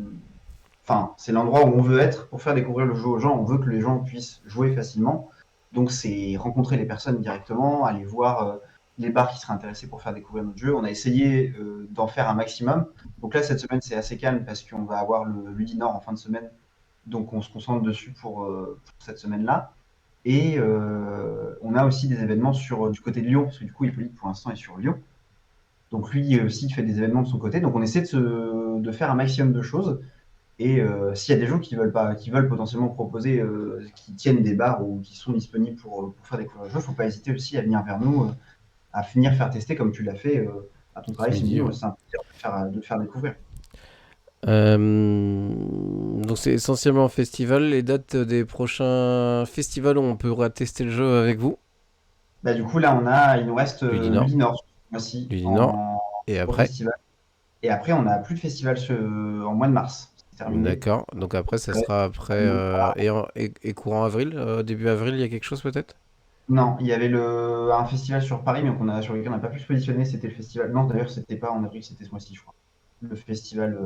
enfin c'est l'endroit où on veut être pour faire découvrir le jeu aux gens. On veut que les gens puissent jouer facilement. Donc c'est rencontrer les personnes directement, aller voir les bars qui seraient intéressés pour faire découvrir notre jeu. On a essayé d'en faire un maximum. Donc là cette semaine c'est assez calme parce qu'on va avoir le Ludinor en fin de semaine. Donc on se concentre dessus pour cette semaine-là. Et on a aussi des événements du côté de Lyon, parce que du coup Hippolyte pour l'instant est sur Lyon. Donc lui aussi il fait des événements de son côté. Donc on essaie de faire un maximum de choses. Et s'il y a des gens qui veulent pas, qui veulent potentiellement proposer, qui tiennent des bars ou qui sont disponibles pour faire découvrir le jeu, il ne faut pas hésiter aussi à venir vers nous, à venir faire tester comme tu l'as fait à ton Ce travail ce midi, midi. ouais. C'est un plaisir de le faire découvrir. Donc c'est essentiellement un festival. Les dates des prochains festivals où on pourra tester le jeu avec vous. Bah, du coup, là, il nous reste Du Nord. Ludinor ce mois-ci Du Nord. Et au après. festival. Et après, on n'a plus de festival en mois de mars. C'est terminé. D'accord. Donc après, ça Ouais. sera après. Et courant avril, début avril, il y a quelque chose peut-être? Non, il y avait un festival sur Paris, mais sur lequel on n'a pas pu se positionner. C'était le festival. Non, d'ailleurs, c'était pas en avril, c'était ce mois-ci, je crois. Le festival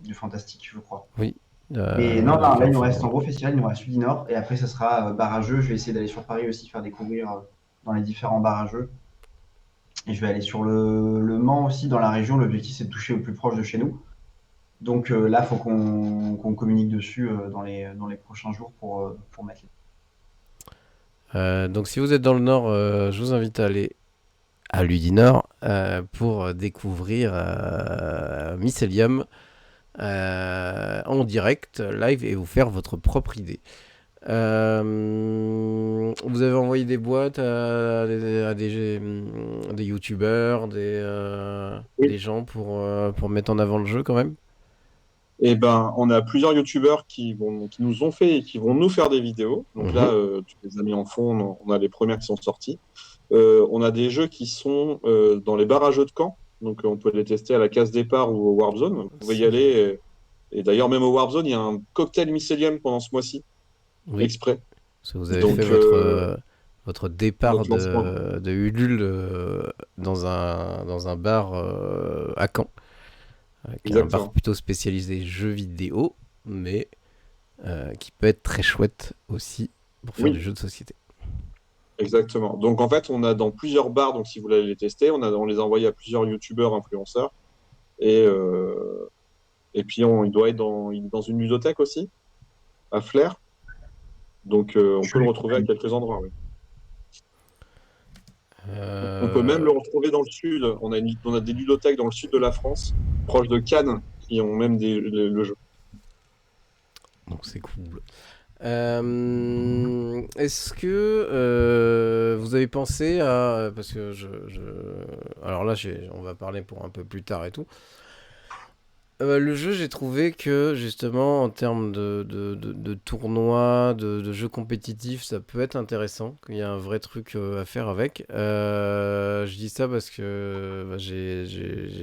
du Fantastique, je crois. Oui. Mais non, là, il nous reste en Enfin, gros festival, il nous reste Nord, et après, ça sera barrageux. Je vais essayer d'aller sur Paris aussi, faire découvrir dans les différents barrageux. Et je vais aller sur le Mans aussi, dans la région. L'objectif, c'est de toucher au plus proche de chez nous. Donc là, il faut qu'on communique dessus dans les prochains jours pour mettre les... donc si vous êtes dans le Nord, je vous invite à aller à Ludinor pour découvrir Mycelium en direct, live, et vous faire votre propre idée. Vous avez envoyé des boîtes à des youtubeurs, Oui. des gens pour mettre en avant le jeu quand même. Et ben, on a plusieurs youtubeurs qui nous ont fait et qui vont nous faire des vidéos. Donc là, tu les as mis en fond, on a les premières qui sont sorties. On a des jeux qui sont dans les bars à jeux de camp. Donc on peut les tester à la case départ ou au Warp Zone. Vous pouvez y aller. Et d'ailleurs, même au Warp Zone, il y a un cocktail Mycelium pendant ce mois-ci, Oui, exprès. parce que vous avez fait Donc, votre départ notre lancement. de Ulule dans un bar à Caen, qui est un bar Exactement. plutôt spécialisé jeux vidéo, mais qui peut être très chouette aussi pour faire du Oui, jeu de société. exactement. Donc en fait, on a dans plusieurs bars, donc si vous voulez les tester, on les a envoyés à plusieurs youtubeurs, influenceurs. Et, et puis il est dans une ludothèque aussi, à Flers. Donc on peut le retrouver à quelques endroits. Oui. On peut même le retrouver dans le sud. On a des ludothèques dans le sud de la France, proche de Cannes, qui ont même le jeu. Donc c'est cool. Est-ce que vous avez pensé à... Parce que alors là, on va parler pour un peu plus tard et tout. Le jeu, j'ai trouvé que justement, en termes de tournois, de jeux compétitifs, ça peut être intéressant, qu'il y a un vrai truc à faire avec. Je dis ça parce que j'ai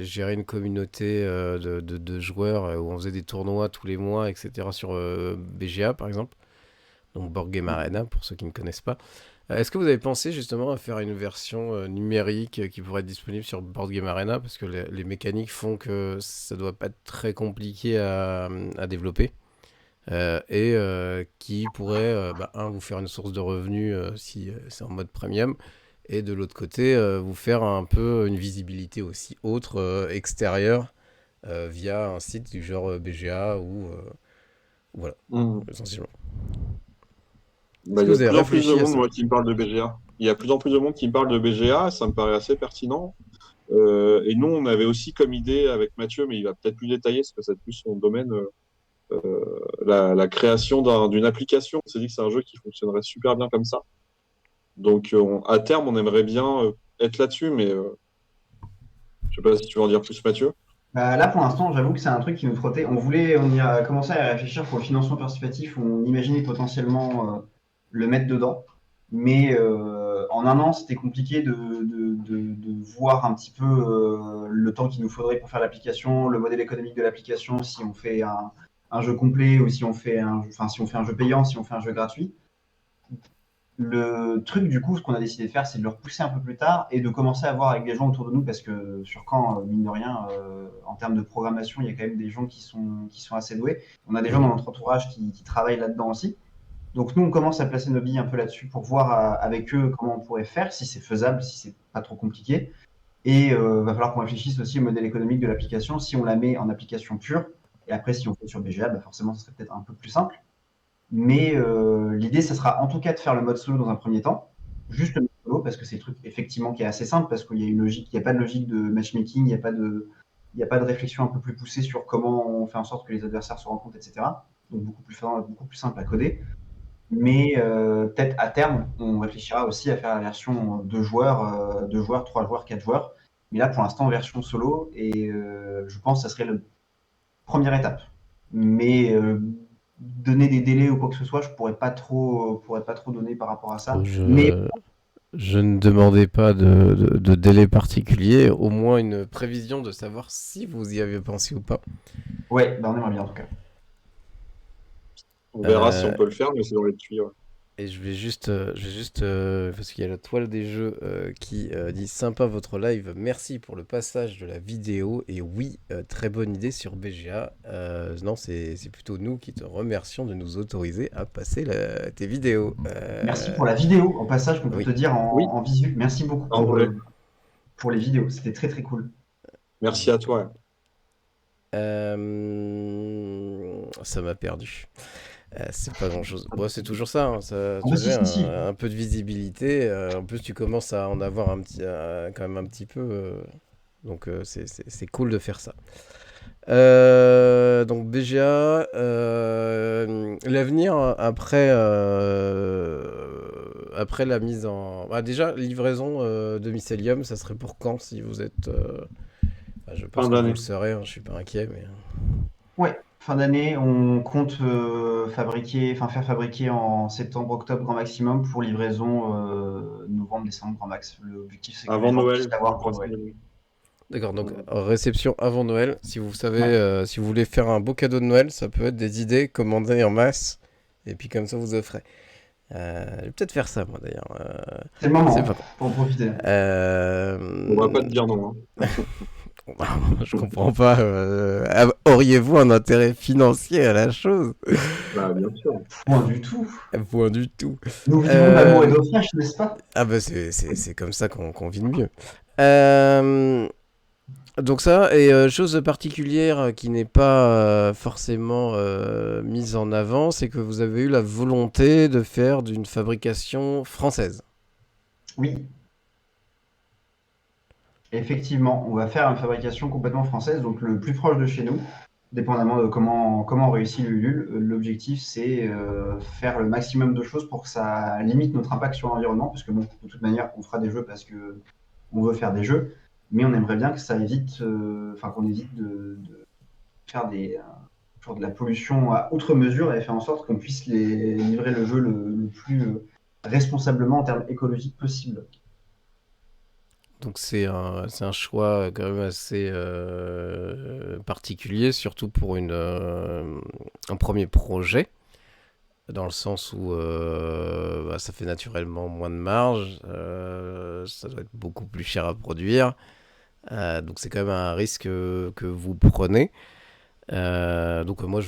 géré une communauté de joueurs où on faisait des tournois tous les mois, etc. sur BGA, par exemple. Donc Board Game Arena, pour ceux qui ne connaissent pas. Est-ce que vous avez pensé justement à faire une version numérique qui pourrait être disponible sur Board Game Arena, parce que les mécaniques font que ça doit pas être très compliqué à développer, et qui pourrait, vous faire une source de revenus si c'est en mode premium, et de l'autre côté vous faire un peu une visibilité aussi autre, extérieure, via un site du genre BGA ou voilà, Mmh. essentiellement. Bah, Est-ce il que y a vous de avez plus en plus de réfléchi à monde ça? moi, qui me parle de BGA. Il y a de plus en plus de monde qui me parle de BGA, ça me paraît assez pertinent. Et nous, on avait aussi comme idée avec Mathieu, mais il va peut-être plus détailler parce que c'est plus son domaine, la création d'une application. On s'est dit que c'est un jeu qui fonctionnerait super bien comme ça. Donc à terme, on aimerait bien être là-dessus, mais je sais pas si tu veux en dire plus, Mathieu. Là, pour l'instant, j'avoue que c'est un truc qui nous trottait. On y a commencé à réfléchir pour le financement participatif. On imaginait potentiellement le mettre dedans. Mais en un an, c'était compliqué de voir un petit peu le temps qu'il nous faudrait pour faire l'application, le modèle économique de l'application, si on fait un jeu complet ou si on fait si on fait un jeu payant, si on fait un jeu gratuit. Le truc, du coup, ce qu'on a décidé de faire, c'est de le repousser un peu plus tard et de commencer à voir avec des gens autour de nous, parce que sur Caen, mine de rien, en termes de programmation, il y a quand même des gens qui sont assez doués. On a des gens dans notre entourage qui travaillent là-dedans aussi. Donc nous, on commence à placer nos billes un peu là-dessus pour voir avec eux comment on pourrait faire, si c'est faisable, si c'est pas trop compliqué. Et va falloir qu'on réfléchisse aussi au modèle économique de l'application, si on la met en application pure. Et après, si on fait sur BGA, forcément, ce serait peut-être un peu plus simple. Mais l'idée, ça sera en tout cas de faire le mode solo dans un premier temps, juste le mode solo, parce que c'est le truc effectivement qui est assez simple, parce qu'il y a une logique, il n'y a pas de logique de matchmaking, il y a pas de réflexion un peu plus poussée sur comment on fait en sorte que les adversaires se rencontrent, etc. Donc beaucoup plus simple à coder. Mais peut-être à terme, on réfléchira aussi à faire la version 2 joueurs, 3 joueurs, 4 joueurs. Mais là, pour l'instant, version solo, et je pense que ça serait la première étape. Mais donner des délais ou quoi que ce soit, je pourrais pas trop donner par rapport à ça. Mais Je ne demandais pas de délai particulier, au moins une prévision de savoir si vous y avez pensé ou pas. ouais, on aimerait bien en tout cas. On verra si Euh, on peut le faire, mais c'est dans les tuyaux. et parce qu'il y a la toile des jeux qui dit sympa votre live, merci pour le passage de la vidéo. Et oui, très bonne idée sur BGA. Non, c'est plutôt nous qui te remercions de nous autoriser à passer tes vidéos. Merci pour la vidéo, au passage, qu'on peut Oui. te dire Oui, en visu. Merci beaucoup en vrai. pour les vidéos. C'était très très cool. Merci à toi. Ça m'a perdu. C'est pas grand-chose. Bon, c'est toujours ça, hein, Ah tu bah sais, si. un peu de visibilité. En plus, tu commences à en avoir quand même un petit peu. Donc, c'est cool de faire ça. Donc, BGA, l'avenir après la mise en. Bah, déjà, livraison de Mycelium, ça serait pour quand si vous êtes. Enfin, je pense Fin que vous d'année. le saurez, hein, je suis pas inquiet, mais. Ouais, fin d'année, on compte faire fabriquer en septembre-octobre grand maximum pour livraison novembre-décembre grand max. L'objectif, c'est que les Avant gens puissent Noël, l'avoir pour Noël. grossièrement. D'accord, donc réception avant Noël. Si vous savez, Ouais, si vous voulez faire un beau cadeau de Noël, ça peut être des idées commandées en masse. Et puis comme ça, vous offrez. Je vais peut-être faire ça, moi d'ailleurs. c'est le C'est moment pas hein, con. pour en profiter. On va pas te dire non. Je comprends pas. Auriez-vous un intérêt financier à la chose? Bah, bien sûr. Point du tout. Point du tout. Nous vivons d'amour et Euh, d'offrage, n'est-ce pas? Ah bah c'est comme ça qu'on vit de mieux. Euh, Donc ça, et chose particulière qui n'est pas forcément mise en avant, c'est que vous avez eu la volonté de faire d'une fabrication française. Oui, effectivement, on va faire une fabrication complètement française, donc le plus proche de chez nous, dépendamment de comment on réussit le Ulule. L'objectif, c'est faire le maximum de choses pour que ça limite notre impact sur l'environnement, parce que bon, de toute manière, on fera des jeux parce que on veut faire des jeux, mais on aimerait bien que ça évite, qu'on évite de faire genre de la pollution à outre mesure et faire en sorte qu'on puisse livrer le jeu le plus responsablement en termes écologiques possible. Donc c'est un choix quand même assez particulier, surtout pour un premier projet, dans le sens où bah, ça fait naturellement moins de marge, ça doit être beaucoup plus cher à produire, donc c'est quand même un risque que vous prenez. Donc moi,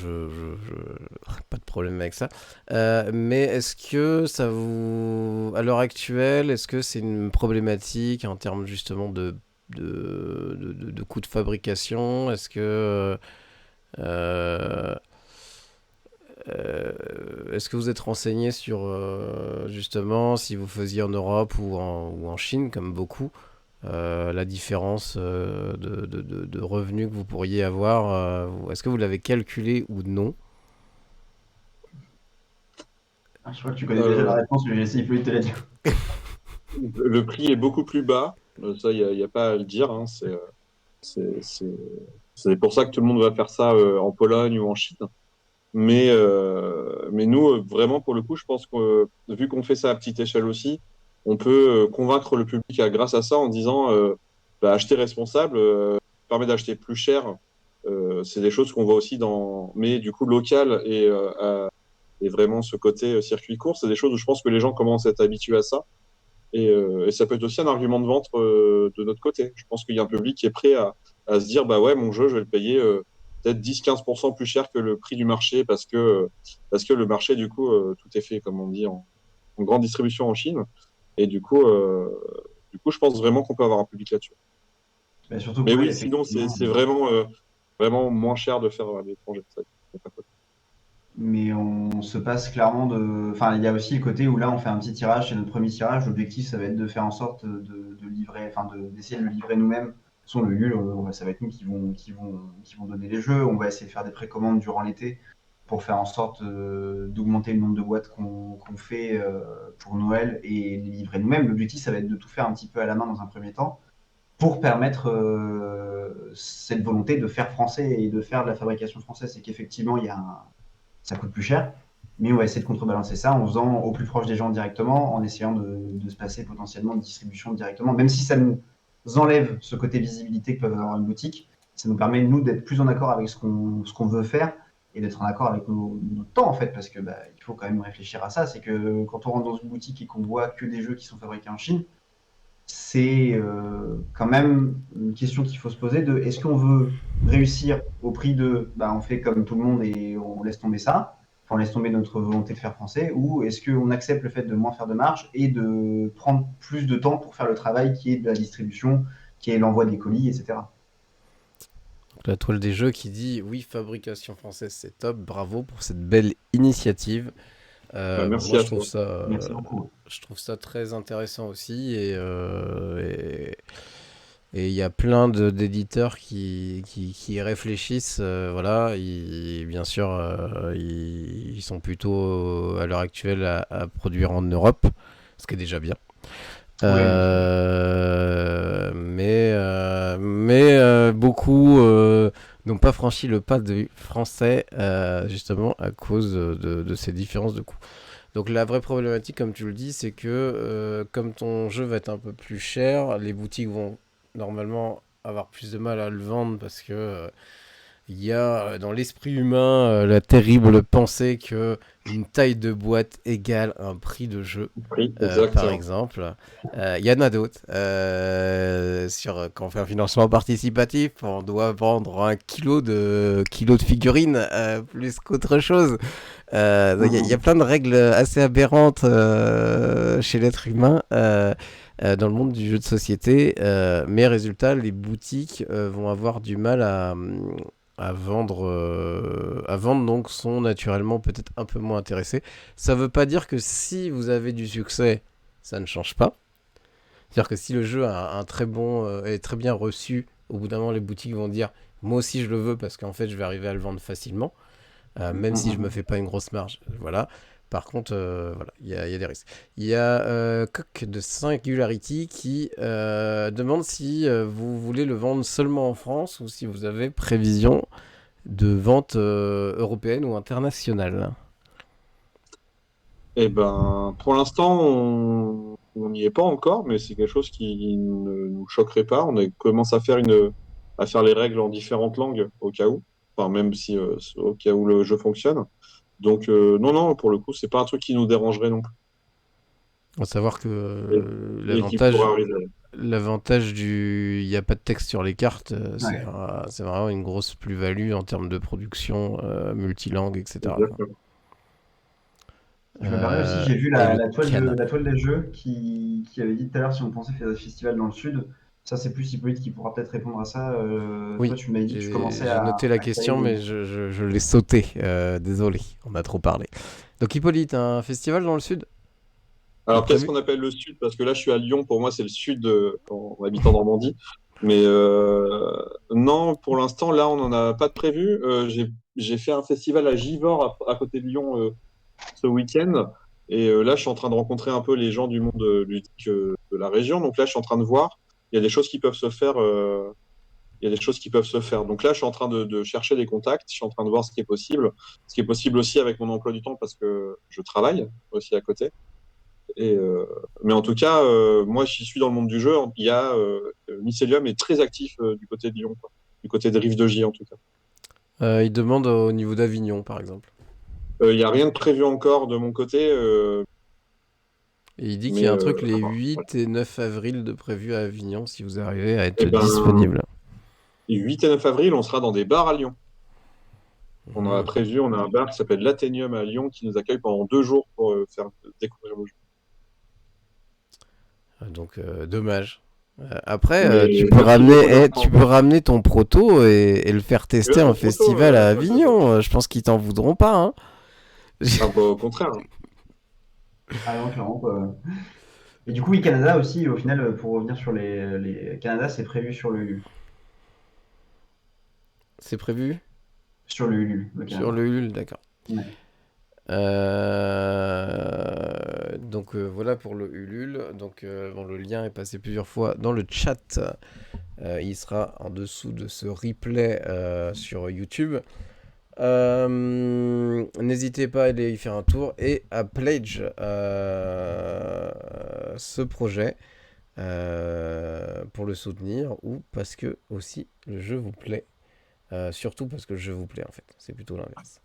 pas de problème avec ça. Mais est-ce que ça vous, à l'heure actuelle, est-ce que c'est une problématique en termes justement de coûts de fabrication? Euh, est-ce que vous êtes renseigné sur justement si vous faisiez en Europe ou en Chine, comme beaucoup, la différence de revenus que vous pourriez avoir, est-ce que vous l'avez calculé ou non? Ah, je crois que tu connais déjà la Euh, réponse, mais j'ai essayé plus de te la dire. le prix est beaucoup plus bas. Ça, y a pas à le dire, hein. C'est, c'est, c'est pour ça que tout le monde va faire ça en Pologne ou en Chine. Mais nous, vraiment, pour le coup, je pense que vu qu'on fait ça à petite échelle aussi, on peut convaincre le public grâce à ça en disant bah, acheter responsable permet d'acheter plus cher. C'est des choses qu'on voit aussi dans. Mais du coup, local et vraiment ce côté circuit court, c'est des choses où je pense que les gens commencent à être habitués à ça. Et ça peut être aussi un argument de vente de notre côté. Je pense qu'il y a un public qui est prêt à se dire bah ouais, mon jeu, je vais le payer peut-être 10-15% plus cher que le prix du marché parce que le marché, du coup, tout est fait, comme on dit, en grande distribution en Chine. Et du coup, je pense vraiment qu'on peut avoir un public là-dessus. Bah, surtout que Mais ouais, oui, sinon, c'est effectivement. c'est vraiment moins cher de faire à l'étranger. Ça, y a pas de quoi. Mais on se passe clairement de. Enfin, il y a aussi le côté où là, on fait un petit tirage, c'est notre premier tirage. L'objectif, ça va être de faire en sorte de livrer, d'essayer de le livrer nous-mêmes. Sur le Ulule, ça va être nous qui vont donner les jeux. On va essayer de faire des précommandes durant l'été pour faire en sorte d'augmenter le nombre de boîtes qu'on fait pour Noël et les livrer nous-mêmes. L'objectif, ça va être de tout faire un petit peu à la main dans un premier temps pour permettre cette volonté de faire français et de faire de la fabrication française. C'est qu'effectivement, ça coûte plus cher, mais on va essayer de contrebalancer ça en faisant au plus proche des gens directement, en essayant de se passer potentiellement de distribution directement, même si ça nous enlève ce côté visibilité que peut avoir une boutique, ça nous permet, nous, d'être plus en accord avec ce qu'on veut faire et d'être en accord avec notre temps, en fait, parce que il faut quand même réfléchir à ça. C'est que quand on rentre dans une boutique et qu'on voit que des jeux qui sont fabriqués en Chine, c'est quand même une question qu'il faut se poser de est-ce qu'on veut réussir au prix de on fait comme tout le monde et on laisse tomber ça, enfin, on laisse tomber notre volonté de faire français, ou est-ce qu'on accepte le fait de moins faire de marge et de prendre plus de temps pour faire le travail qui est de la distribution, qui est l'envoi des colis, etc. La toile des jeux qui dit oui, fabrication française, c'est top, bravo pour cette belle initiative. Merci Moi, à toi. Merci beaucoup. je trouve ça très intéressant aussi et il y a plein d'éditeurs qui réfléchissent. Voilà, bien sûr, ils sont plutôt à l'heure actuelle à produire en Europe, ce qui est déjà bien. Mais beaucoup n'ont pas franchi le pas du français justement à cause de ces différences de coûts. Donc la vraie problématique, comme tu le dis, c'est que comme ton jeu va être un peu plus cher, les boutiques vont normalement avoir plus de mal à le vendre parce que il y a dans l'esprit humain la terrible pensée que une taille de boîte égale un prix de jeu. Oui, Par exactement. exemple, il y en a d'autres. Quand on fait un financement participatif, on doit vendre un kilo de figurines plus qu'autre chose. Il y a plein de règles assez aberrantes chez l'être humain dans le monde du jeu de société. Mais résultat, les boutiques vont avoir du mal à vendre, donc sont naturellement peut-être un peu moins intéressés. Ça veut pas dire que si vous avez du succès, ça ne change pas. C'est-à-dire que si le jeu a un très bon, est très bien reçu, au bout d'un moment, les boutiques vont dire moi aussi je le veux parce qu'en fait je vais arriver à le vendre facilement, même si je me fais pas une grosse marge. Voilà. Par contre, voilà, il y a des risques. Il y a Coq de Singularity qui demande si vous voulez le vendre seulement en France ou si vous avez prévision de vente européenne ou internationale. Eh ben, pour l'instant, on n'y est pas encore, mais c'est quelque chose qui ne nous choquerait pas. Commence à faire les règles en différentes langues au cas où, enfin même si au cas où le jeu fonctionne. Donc non, pour le coup, c'est pas un truc qui nous dérangerait non plus. On va savoir que Et qui pourrait arriver. l'avantage il n'y a pas de texte sur les cartes, Ouais. c'est vraiment une grosse plus-value en termes de production multilangue, etc. Exactement. Je me permets aussi, j'ai vu Et la, le la toile Canada. la toile des jeux qui avait dit tout à l'heure si on pensait faire des festivals dans le sud. Ça, c'est plus Hippolyte qui pourra peut-être répondre à ça. Toi, Oui, tu m'as dit que tu commençais j'ai noté la à caler question, mais je l'ai sauté. Désolé, on a trop parlé. Donc Hippolyte, un festival dans le sud de Alors qu'est-ce prévu? qu'on appelle le sud? Parce que là, je suis à Lyon. Pour moi, c'est le sud en habitant Normandie. Mais non, pour l'instant, là, on n'en a pas de prévu. J'ai fait un festival à Givors, à côté de Lyon, ce week-end. Et là, je suis en train de rencontrer un peu les gens du monde ludique de la région. Donc là, je suis en train de voir. Il y a des choses qui peuvent se faire. Il y a des choses qui peuvent se faire. Donc là, je suis en train de chercher des contacts. Je suis en train de voir ce qui est possible. Ce qui est possible aussi avec mon emploi du temps parce que je travaille aussi à côté. Et, mais en tout cas, moi, je suis dans le monde du jeu. Il y a Mycelium est très actif du côté de Lyon, quoi. Du côté des Rives de Gier, en tout cas. Il demande au niveau d'Avignon, par exemple. Il n'y a rien de prévu encore de mon côté, Et il dit qu'il y mais a un truc les à voir. 8 et 9 avril de prévu à Avignon, si vous arrivez à être Eh ben, disponible. 8 et 9 avril, on sera dans des bars à Lyon. On a Mmh. prévu, on a un bar qui s'appelle l'Athénium à Lyon qui nous accueille pendant 2 jours pour faire découvrir le jeu. Donc, dommage. Après, Mais tu peux merci beaucoup ramener, d'apprendre. tu peux ramener ton proto et le faire Tu veux tester mon en proto, festival à pas de- Avignon. Je pense qu'ils t'en voudront pas, hein. Ah, bah, au contraire. Ah non, clairement pas. Et du coup, oui, Canada aussi, au final, pour revenir sur les Canada, c'est prévu C'est prévu sur le Ulule, le sur Canada. le Ulule, d'accord. Ouais. Donc voilà pour le Ulule. Donc bon, le lien est passé plusieurs fois dans le chat. Il sera en dessous de ce replay sur YouTube. N'hésitez pas à aller y faire un tour et à pledge ce projet pour le soutenir ou parce que aussi le jeu vous plaît. Surtout parce que le jeu vous plaît en fait. C'est plutôt l'inverse.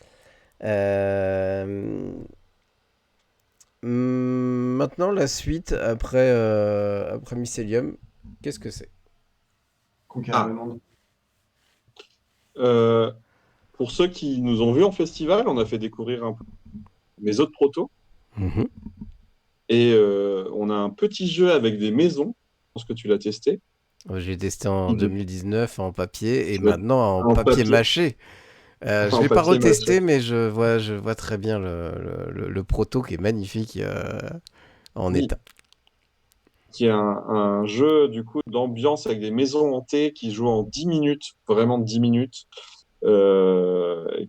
Maintenant la suite après Mycelium, qu'est-ce que c'est? Conquérir le Ah, monde. euh, pour ceux qui nous ont vus en festival, on a fait découvrir un peu mes autres protos. Mhm. Et on a un petit jeu avec des maisons. Je pense que tu l'as testé. J'ai testé en Qui de- 2019 en papier et tu vas- maintenant en En papier papier, mâché. Je en l'ai pas papier mâché. retesté, mais je vois très bien le proto qui est magnifique en Oui, état. qui est un jeu du coup d'ambiance avec des maisons hantées qui joue en 10 minutes, vraiment 10 minutes.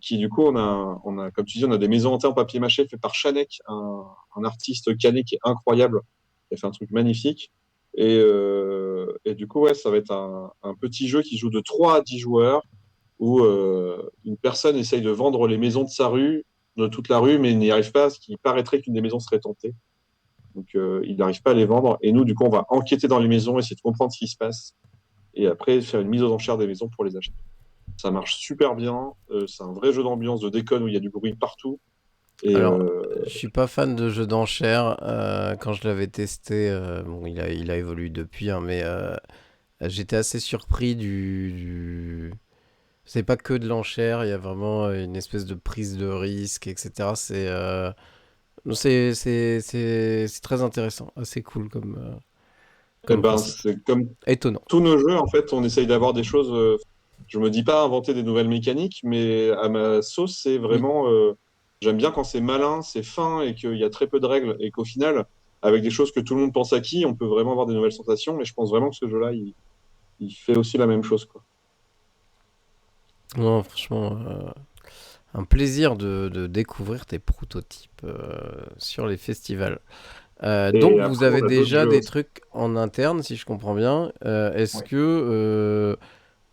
Qui du coup on a comme tu dis on a des maisons hantées en papier mâché fait par Shanek, un artiste canet qui est incroyable, il a fait un truc magnifique et du coup ouais ça va être un petit jeu qui joue de 3 à 10 joueurs où une personne essaye de vendre les maisons de sa rue, de toute la rue, mais il n'y arrive pas parce qu'il paraîtrait qu'une des maisons serait tentée, donc il n'arrive pas à les vendre et nous du coup on va enquêter dans les maisons, essayer de comprendre ce qui se passe et après faire une mise aux enchères des maisons pour les acheter. Ça marche super bien. C'est un vrai jeu d'ambiance, de déconne où il y a du bruit partout. Et Alors, je suis pas fan de jeux d'enchères. Quand je l'avais testé, bon, il a évolué depuis, hein, mais j'étais assez surpris c'est pas que de l'enchère, il y a vraiment une espèce de prise de risque, etc. Non, c'est très intéressant, assez cool eh comme ben, principe. c'est comme Étonnant. tous nos jeux, en fait, on essaye d'avoir des choses. Je me dis pas inventer des nouvelles mécaniques, mais à ma sauce, c'est Oui. vraiment. J'aime bien quand c'est malin, c'est fin et qu'il y a très peu de règles et qu'au final, avec des choses que tout le monde pense acquis, on peut vraiment avoir des nouvelles sensations. Et je pense vraiment que ce jeu-là, il fait aussi la même chose, quoi. Non, franchement, un plaisir de découvrir tes prototypes sur les festivals. Donc Et vous après, avez on a d'autres déjà jeux des aussi. trucs en interne, si je comprends bien. Est-ce Ouais. que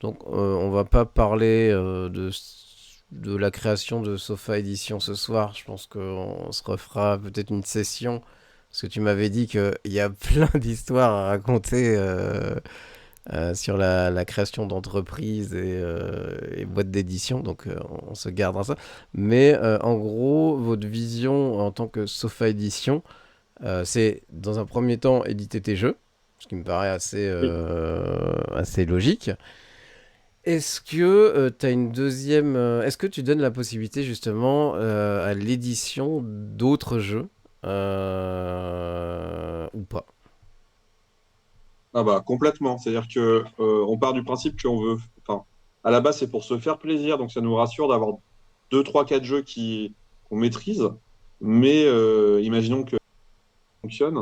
donc on va pas parler de la création de Sofa Edition ce soir. Je pense qu'on se refera peut-être une session parce que tu m'avais dit qu'il y a plein d'histoires à raconter sur la création d'entreprises et boîtes d'édition. Donc on se gardera ça. Mais en gros, votre vision en tant que Sofa Edition. C'est dans un premier temps éditer tes jeux, ce qui me paraît Oui. assez logique. Est-ce que tu as une deuxième. Est-ce que tu donnes la possibilité justement à l'édition d'autres jeux ou pas? Ah bah complètement. C'est-à-dire que on part du principe qu'on veut. Enfin, à la base, c'est pour se faire plaisir, donc ça nous rassure d'avoir 2, 3, 4 jeux qu'on maîtrise. Mais imaginons que ça fonctionne.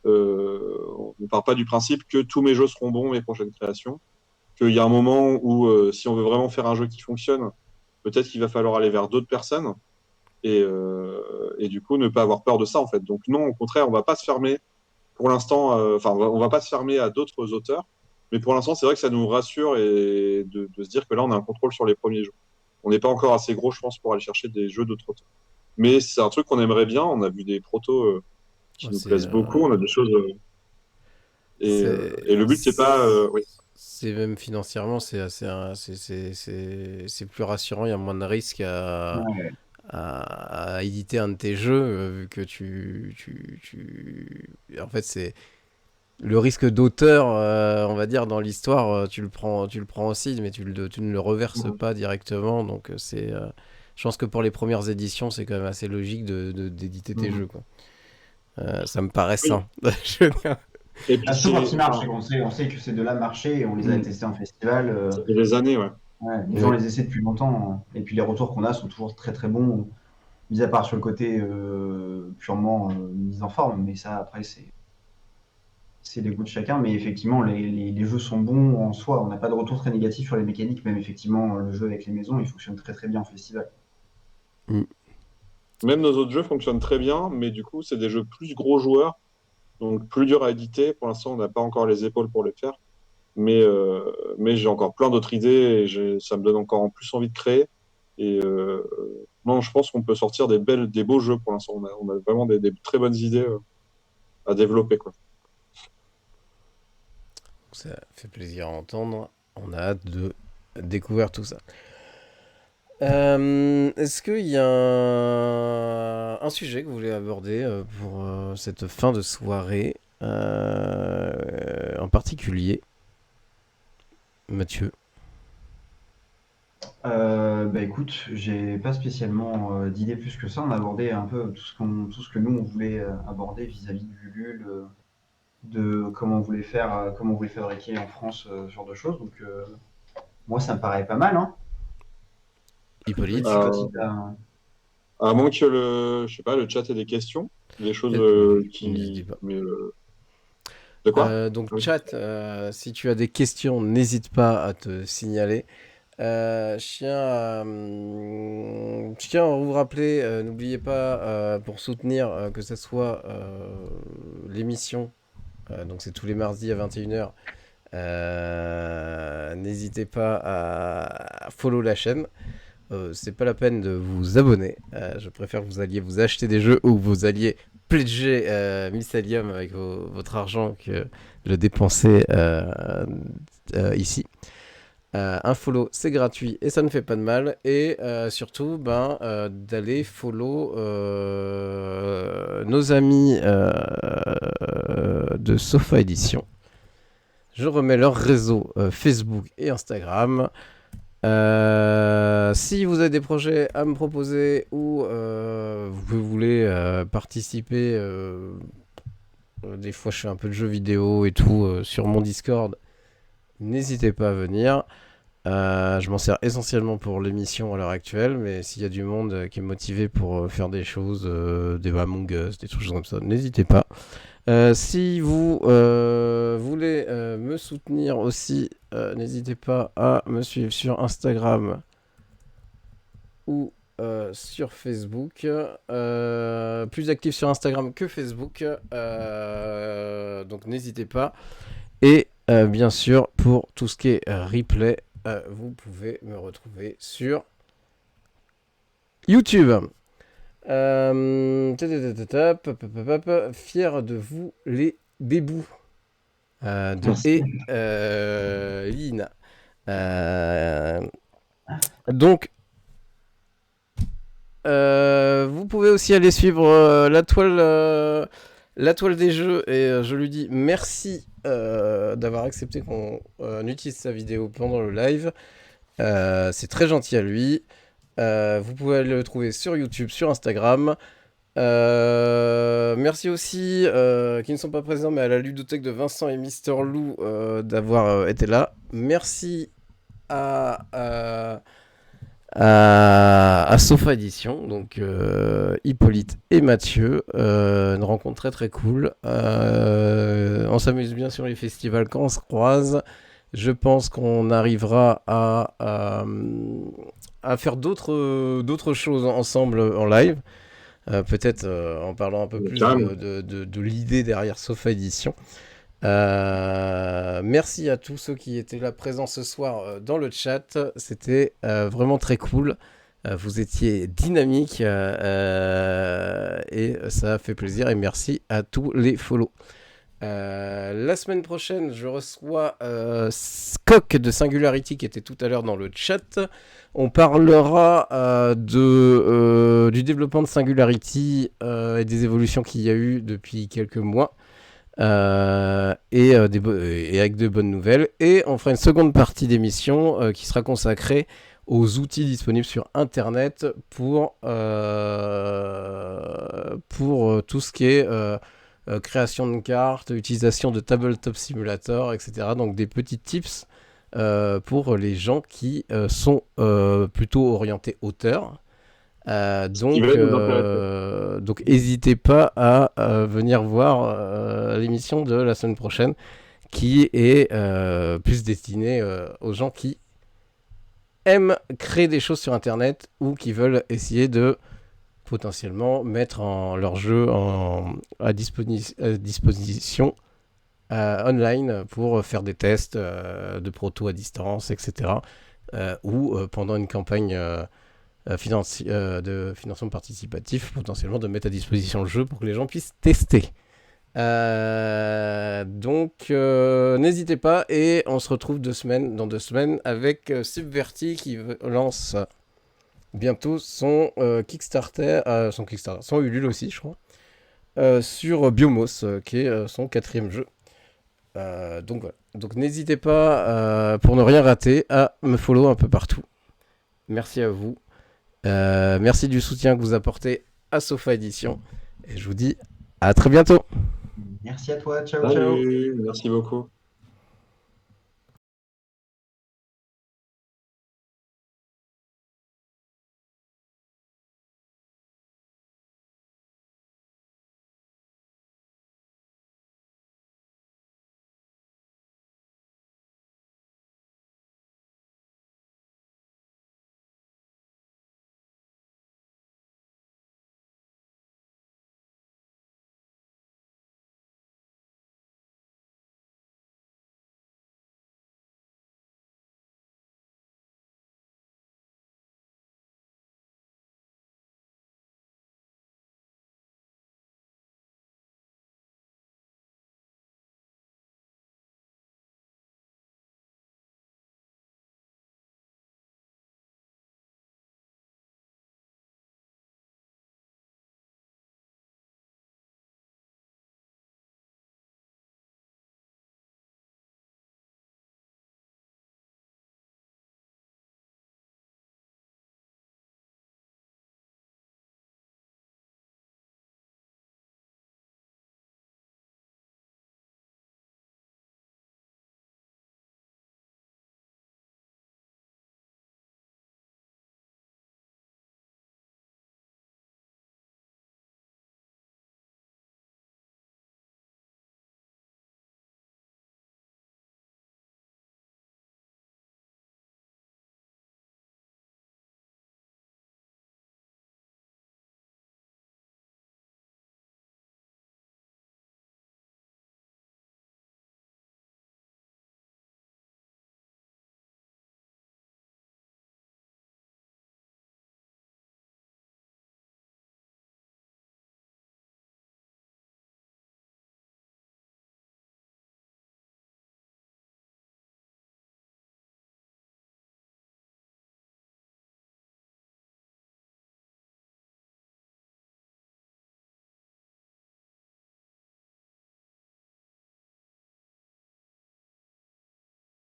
On ne part pas du principe que tous mes jeux seront bons, mes prochaines créations. Qu'il y a un moment où, si on veut vraiment faire un jeu qui fonctionne, peut-être qu'il va falloir aller vers d'autres personnes et du coup ne pas avoir peur de ça en fait. Donc non, au contraire, on va pas se fermer pour l'instant, enfin, on va pas se fermer à d'autres auteurs, mais pour l'instant, c'est vrai que ça nous rassure et de se dire que là, on a un contrôle sur les premiers jeux. On n'est pas encore assez gros, je pense, pour aller chercher des jeux d'autres auteurs. Mais c'est un truc qu'on aimerait bien. On a vu des protos qui Ouais, nous plaisent beaucoup. On a des choses et le but, c'est pas, oui, c'est même financièrement, c'est plus rassurant. Il y a moins de risques Ouais. à éditer un de tes jeux, vu que en fait, c'est le risque d'auteur, on va dire, dans l'histoire, tu le prends aussi, mais tu ne le reverses pas directement. Donc, je pense que pour les premières éditions, c'est quand même assez logique d'éditer tes Mhm. jeux, quoi. Ça me paraît oui. sain. Je veux dire. Et puis Ah, surtout quand c'est, ils marchent, enfin, on sait que c'est de la marché et on les a mm, testés en festival. ça fait des années, ouais. Ouais, les gens Oui. les essaient depuis longtemps, hein. Et puis les retours qu'on a sont toujours très très bons, mis à part sur le côté purement mise en forme, mais ça après c'est les goûts de chacun. Mais effectivement, les jeux sont bons en soi. On n'a pas de retour très négatif sur les mécaniques, même effectivement le jeu avec les maisons, il fonctionne très très bien en festival. Mm. Même nos autres jeux fonctionnent très bien, mais du coup, c'est des jeux plus gros joueurs, donc plus dur à éditer. Pour l'instant, on n'a pas encore les épaules pour les faire. Mais, euh, mais j'ai encore plein d'autres idées et ça me donne encore en plus envie de créer. Et non, je pense qu'on peut sortir des beaux jeux pour l'instant. On a vraiment des très bonnes idées à développer, quoi. Ça fait plaisir à entendre. On a hâte de découvrir tout ça. Est-ce qu'il y a un sujet que vous voulez aborder pour cette fin de soirée en particulier, Mathieu? Bah écoute, j'ai pas spécialement d'idées plus que ça. On a abordé un peu tout ce que nous on voulait aborder vis-à-vis de Ulule, de comment on voulait fabriquer en France ce genre de choses. Donc, moi, ça me paraît pas mal. Hein. Hippolyte. Toi, si t'as- À moins que je sais pas, le chat ait des questions, des choses N'hésitez qui. pas. Mais, de quoi? Donc Oui. chat, si tu as des questions, n'hésite pas à te signaler. Je tiens à vous rappeler, n'oubliez pas pour soutenir que ce soit l'émission, donc c'est tous les mardis à 21h. N'hésitez pas à follow la chaîne. C'est pas la peine de vous abonner. Je préfère que vous alliez vous acheter des jeux ou que vous alliez pledger Mycelium avec votre argent que de le dépenser ici. Un follow, c'est gratuit et ça ne fait pas de mal. Et surtout, d'aller follow nos amis de Sofa Edition. Je remets leur réseau Facebook et Instagram. Si vous avez des projets à me proposer ou vous voulez participer, des fois je fais un peu de jeux vidéo et tout sur mon Discord, n'hésitez pas à venir. Je m'en sers essentiellement pour l'émission à l'heure actuelle, mais s'il y a du monde qui est motivé pour faire des choses, des Among Us, des trucs comme ça, n'hésitez pas. Si vous voulez me soutenir aussi, n'hésitez pas à me suivre sur Instagram ou sur Facebook. Plus actif sur Instagram que Facebook, donc n'hésitez pas. Et bien sûr, pour tout ce qui est replay, vous pouvez me retrouver sur YouTube. Fier de vous, les bébous. Merci. Lina. Donc, vous pouvez aussi aller suivre la toile des jeux et je lui dis merci d'avoir accepté qu'on utilise sa vidéo pendant le live. C'est très gentil à lui. Vous pouvez le trouver sur YouTube, sur Instagram. Merci aussi qui ne sont pas présents mais à la ludothèque de Vincent et Mister Lou d'avoir été là. Merci à Sofa Edition, donc Hippolyte et Mathieu. Une rencontre très très cool. On s'amuse bien sur les festivals quand on se croise. Je pense qu'on arrivera à faire d'autres choses ensemble en live. Peut-être en parlant un peu plus de l'idée derrière Sofa Edition. Merci à tous ceux qui étaient là présents ce soir dans le chat. C'était vraiment très cool. Vous étiez dynamique et ça a fait plaisir. Et merci à tous les follow. La semaine prochaine, je reçois Scott de Singularity qui était tout à l'heure dans le chat. On parlera du développement de Singularity et des évolutions qu'il y a eu depuis quelques mois. Et avec de bonnes nouvelles. Et on fera une seconde partie d'émission qui sera consacrée aux outils disponibles sur Internet pour tout ce qui est création de cartes, utilisation de Tabletop Simulator, etc. Donc des petits tips pour les gens qui sont plutôt orientés auteurs. Donc n'hésitez pas à venir voir l'émission de la semaine prochaine qui est plus destinée aux gens qui aiment créer des choses sur Internet ou qui veulent essayer de potentiellement mettre leur jeu à disposition online pour faire des tests de proto à distance, etc. Ou pendant une campagne de financement participatif, potentiellement de mettre à disposition le jeu pour que les gens puissent tester. Donc n'hésitez pas et on se retrouve dans 2 semaines avec Subverti qui lance bientôt son Kickstarter, son Ulule aussi je crois, sur Biomos qui est son 4e jeu. Donc voilà. Donc n'hésitez pas pour ne rien rater à me follow un peu partout. Merci à vous. Merci du soutien que vous apportez à Sofa Edition et je vous dis à très bientôt. Merci à toi. Ciao, ciao. Salut, merci beaucoup.